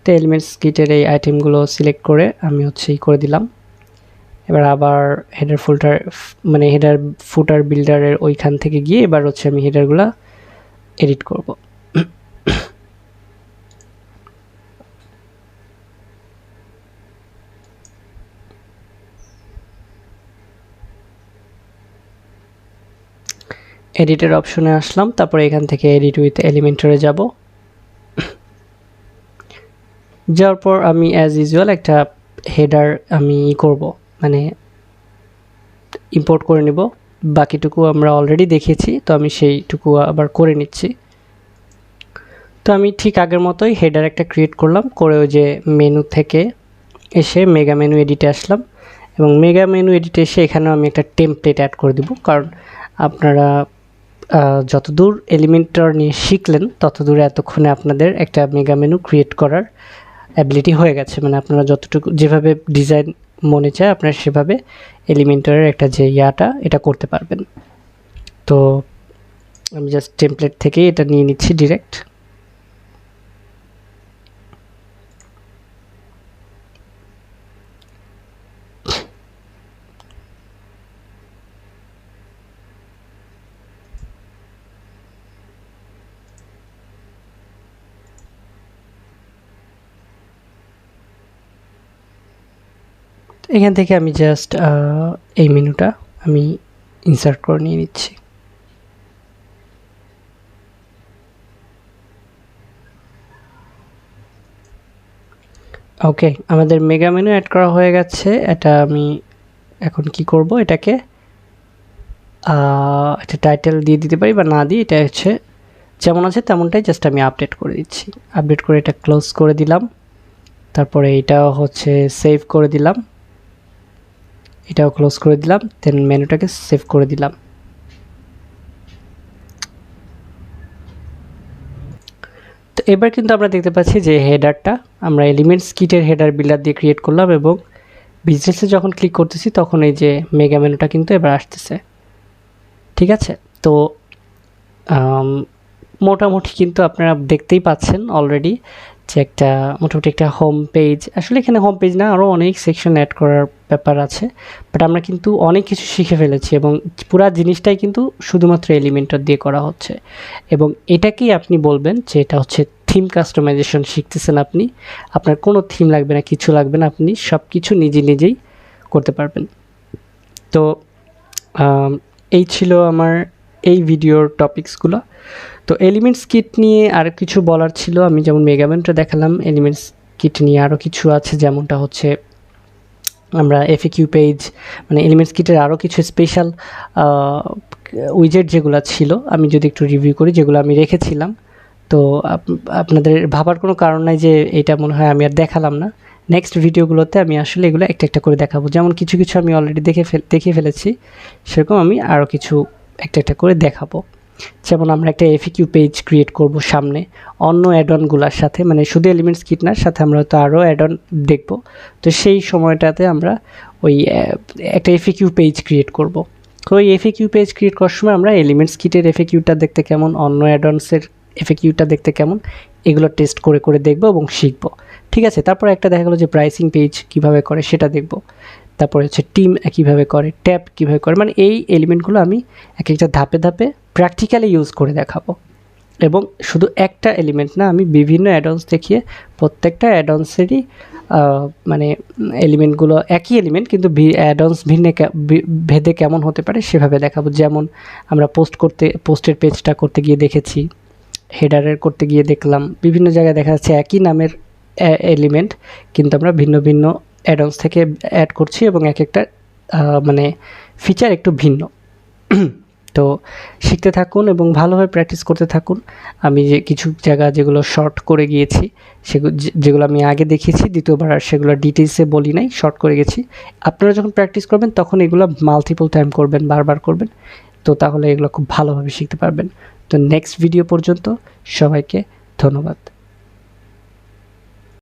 তো এলিমেন্টস কিটের এই আইটেমগুলো সিলেক্ট করে আমি হচ্ছে করে দিলাম। এবার আবার হেডার ফুটার, মানে হেডার ফুটার বিল্ডারের ওইখান থেকে গিয়ে এবার হচ্ছে আমি হেডারগুলো এডিট করব। এডিটের অপশনে আসলাম, তারপরে এখান থেকে এডিট উইথ এলিমেন্টরে যাব। যাওয়ার পর আমি অ্যাজ ইউজুয়াল একটা হেডার আমি করব, মানে ইম্পোর্ট করে নেব। বাকিটুকু আমরা অলরেডি দেখেছি, তো আমি সেইটুকু আবার করে নিচ্ছি। তো আমি ঠিক আগের মতোই হেডার একটা ক্রিয়েট করলাম, করে ওই যে মেনু থেকে এসে মেগা মেনু এডিটে আসলাম, এবং মেগা মেনু এডিটে এসে এখানেও আমি একটা টেমপ্লেট অ্যাড করে দিব, কারণ আপনারা যতদূর এলিমেন্টর নিয়ে শিখলেন ততদূরে এতক্ষণে আপনাদের একটা মেগা মেনু ক্রিয়েট করার অ্যাবিলিটি হয়ে গেছে, মানে আপনারা যতটুকু যেভাবে ডিজাইন মনে চায় আপনারা সেভাবে এলিমেন্টরের একটা যে এটা করতে পারবেন। তো আমি জাস্ট টেমপ্লেট থেকে এটা নিয়ে নিচ্ছি ডিরেক্ট। এখান থেকে আমি জাস্ট এই মেনুটা আমি ইনসার্ট করে নিয়ে নিচ্ছি। ওকে, আমাদের মেগা মেনু অ্যাড করা হয়ে গেছে। এটা আমি এখন কি করব, এটাকে একটা টাইটেল দিয়ে দিতে পারি বা না দিয়ে, এটা হচ্ছে যেমন আছে তেমনটাই জাস্ট আমি আপডেট করে দিচ্ছি। আপডেট করে এটা ক্লোজ করে দিলাম, তারপরে এটাও হচ্ছে সেভ করে দিলাম, এটাও ক্লোজ করে দিলাম, দেন মেনুটাকে সেভ করে দিলাম। তো এবার কিন্তু আমরা দেখতে পাচ্ছি যে হেডারটা আমরা এলিমেন্টস কিটের হেডার বিল্ডার দিয়ে ক্রিয়েট করলাম, এবং বিজনেসে যখন ক্লিক করতেছি তখন এই যে মেগা মেনুটা কিন্তু এবার আসতেছে। ঠিক আছে, তো মোটামুটি কিন্তু আপনারা দেখতেই পাচ্ছেন অলরেডি যে একটা মোটামুটি একটা হোম পেজ, আসলে এখানে হোম পেজ না, আরও অনেক সেকশন অ্যাড করার ব্যাপার আছে, বাট আমরা কিন্তু অনেক কিছু শিখে ফেলেছি, এবং পুরো জিনিসটাই কিন্তু শুধুমাত্র এলিমেন্টর দিয়ে করা হচ্ছে। এবং এটাকেই আপনি বলবেন যে এটা হচ্ছে থিম কাস্টমাইজেশন শিখতেছেন আপনি। আপনার কোনো থিম লাগবে না, কিছু লাগবে না, আপনি সব কিছু নিজেই করতে পারবেন। তো এই ছিল আমার এই ভিডিওর টপিকসগুলো। তো এলিমেন্টস কিট নিয়ে আরও কিছু বলার ছিল, আমি যেমন মেগামেন্টটা দেখালাম, এলিমেন্টস কিট নিয়ে আরও কিছু আছে, যেমনটা হচ্ছে আমরা এফএকিউ পেজ, মানে এলিমেন্টস কিটের আরও কিছু স্পেশাল উইজেট যেগুলো ছিল, আমি যদি একটু রিভিউ করি যেগুলো আমি রেখেছিলাম। তো আপনাদের ভাবার কোনো কারণ নাই যে এটা মনে হয় আমি আর দেখালাম না। নেক্সট ভিডিওগুলোতে আমি আসলে এগুলো একটা একটা করে দেখাবো, যেমন কিছু কিছু আমি অলরেডি দেখিয়ে ফেলেছি, সেরকম আমি আরও কিছু একটা একটা করে দেখাবো। যেমন আমরা একটা এফএকিউ পেজ ক্রিয়েট করব সামনে অন্য অ্যাডনগুলোর সাথে, মানে শুধু এলিমেন্টস কিট না, সাথে আমরা হয়তো আরও অ্যাডন দেখব। তো সেই সময়টাতে আমরা ওই একটা এফএকিউ পেজ ক্রিয়েট করব। তো ওই এফএকিউ পেজ ক্রিয়েট করার সময় আমরা এলিমেন্টস কিটের এফএকিউটা দেখতে কেমন, অন্য অ্যাডনসের এফএকিউটা দেখতে কেমন, এগুলো টেস্ট করে করে দেখব এবং শিখব। ঠিক আছে, তারপর একটা দেখা গেলো যে প্রাইসিং পেজ কীভাবে করে সেটা দেখব। তারপরে হচ্ছে টিম কীভাবে করে, ট্যাব কীভাবে করে, মানে এই এলিমেন্টগুলো আমি এক একটা ধাপে ধাপে প্র্যাকটিক্যালি ইউজ করে দেখাবো। এবং শুধু একটা এলিমেন্ট না, আমি বিভিন্ন অ্যাডন্স দেখিয়ে প্রত্যেকটা অ্যাডন্সেরই মানে এলিমেন্টগুলো একই এলিমেন্ট কিন্তু অ্যাডন্স ভেদে কেমন হতে পারে সেভাবে দেখাবো। যেমন আমরা পোস্টের পেজটা করতে গিয়ে দেখেছি, হেডারের করতে গিয়ে দেখলাম, বিভিন্ন জায়গায় দেখা যাচ্ছে একই নামের এলিমেন্ট কিন্তু আমরা ভিন্ন ভিন্ন অ্যাডন্স থেকে অ্যাড করছি এবং এক একটা মানে ফিচার একটু ভিন্ন। তো শিখতে থাকুন এবং ভালোভাবে প্র্যাকটিস করতে থাকুন। আমি যে কিছু জায়গা যেগুলো শর্ট করে গিয়েছি, যেগুলো আমি আগে দেখিয়েছি, দ্বিতীয়বার আর সেগুলো ডিটেলসে বলি নাই, শর্ট করে গেছি। আপনারা যখন প্র্যাকটিস করবেন তখন এগুলো মাল্টিপল টাইম করবেন, বারবার করবেন, তো তাহলে এগুলো খুব ভালোভাবে শিখতে পারবেন। তো নেক্সট ভিডিও পর্যন্ত সবাইকে ধন্যবাদ।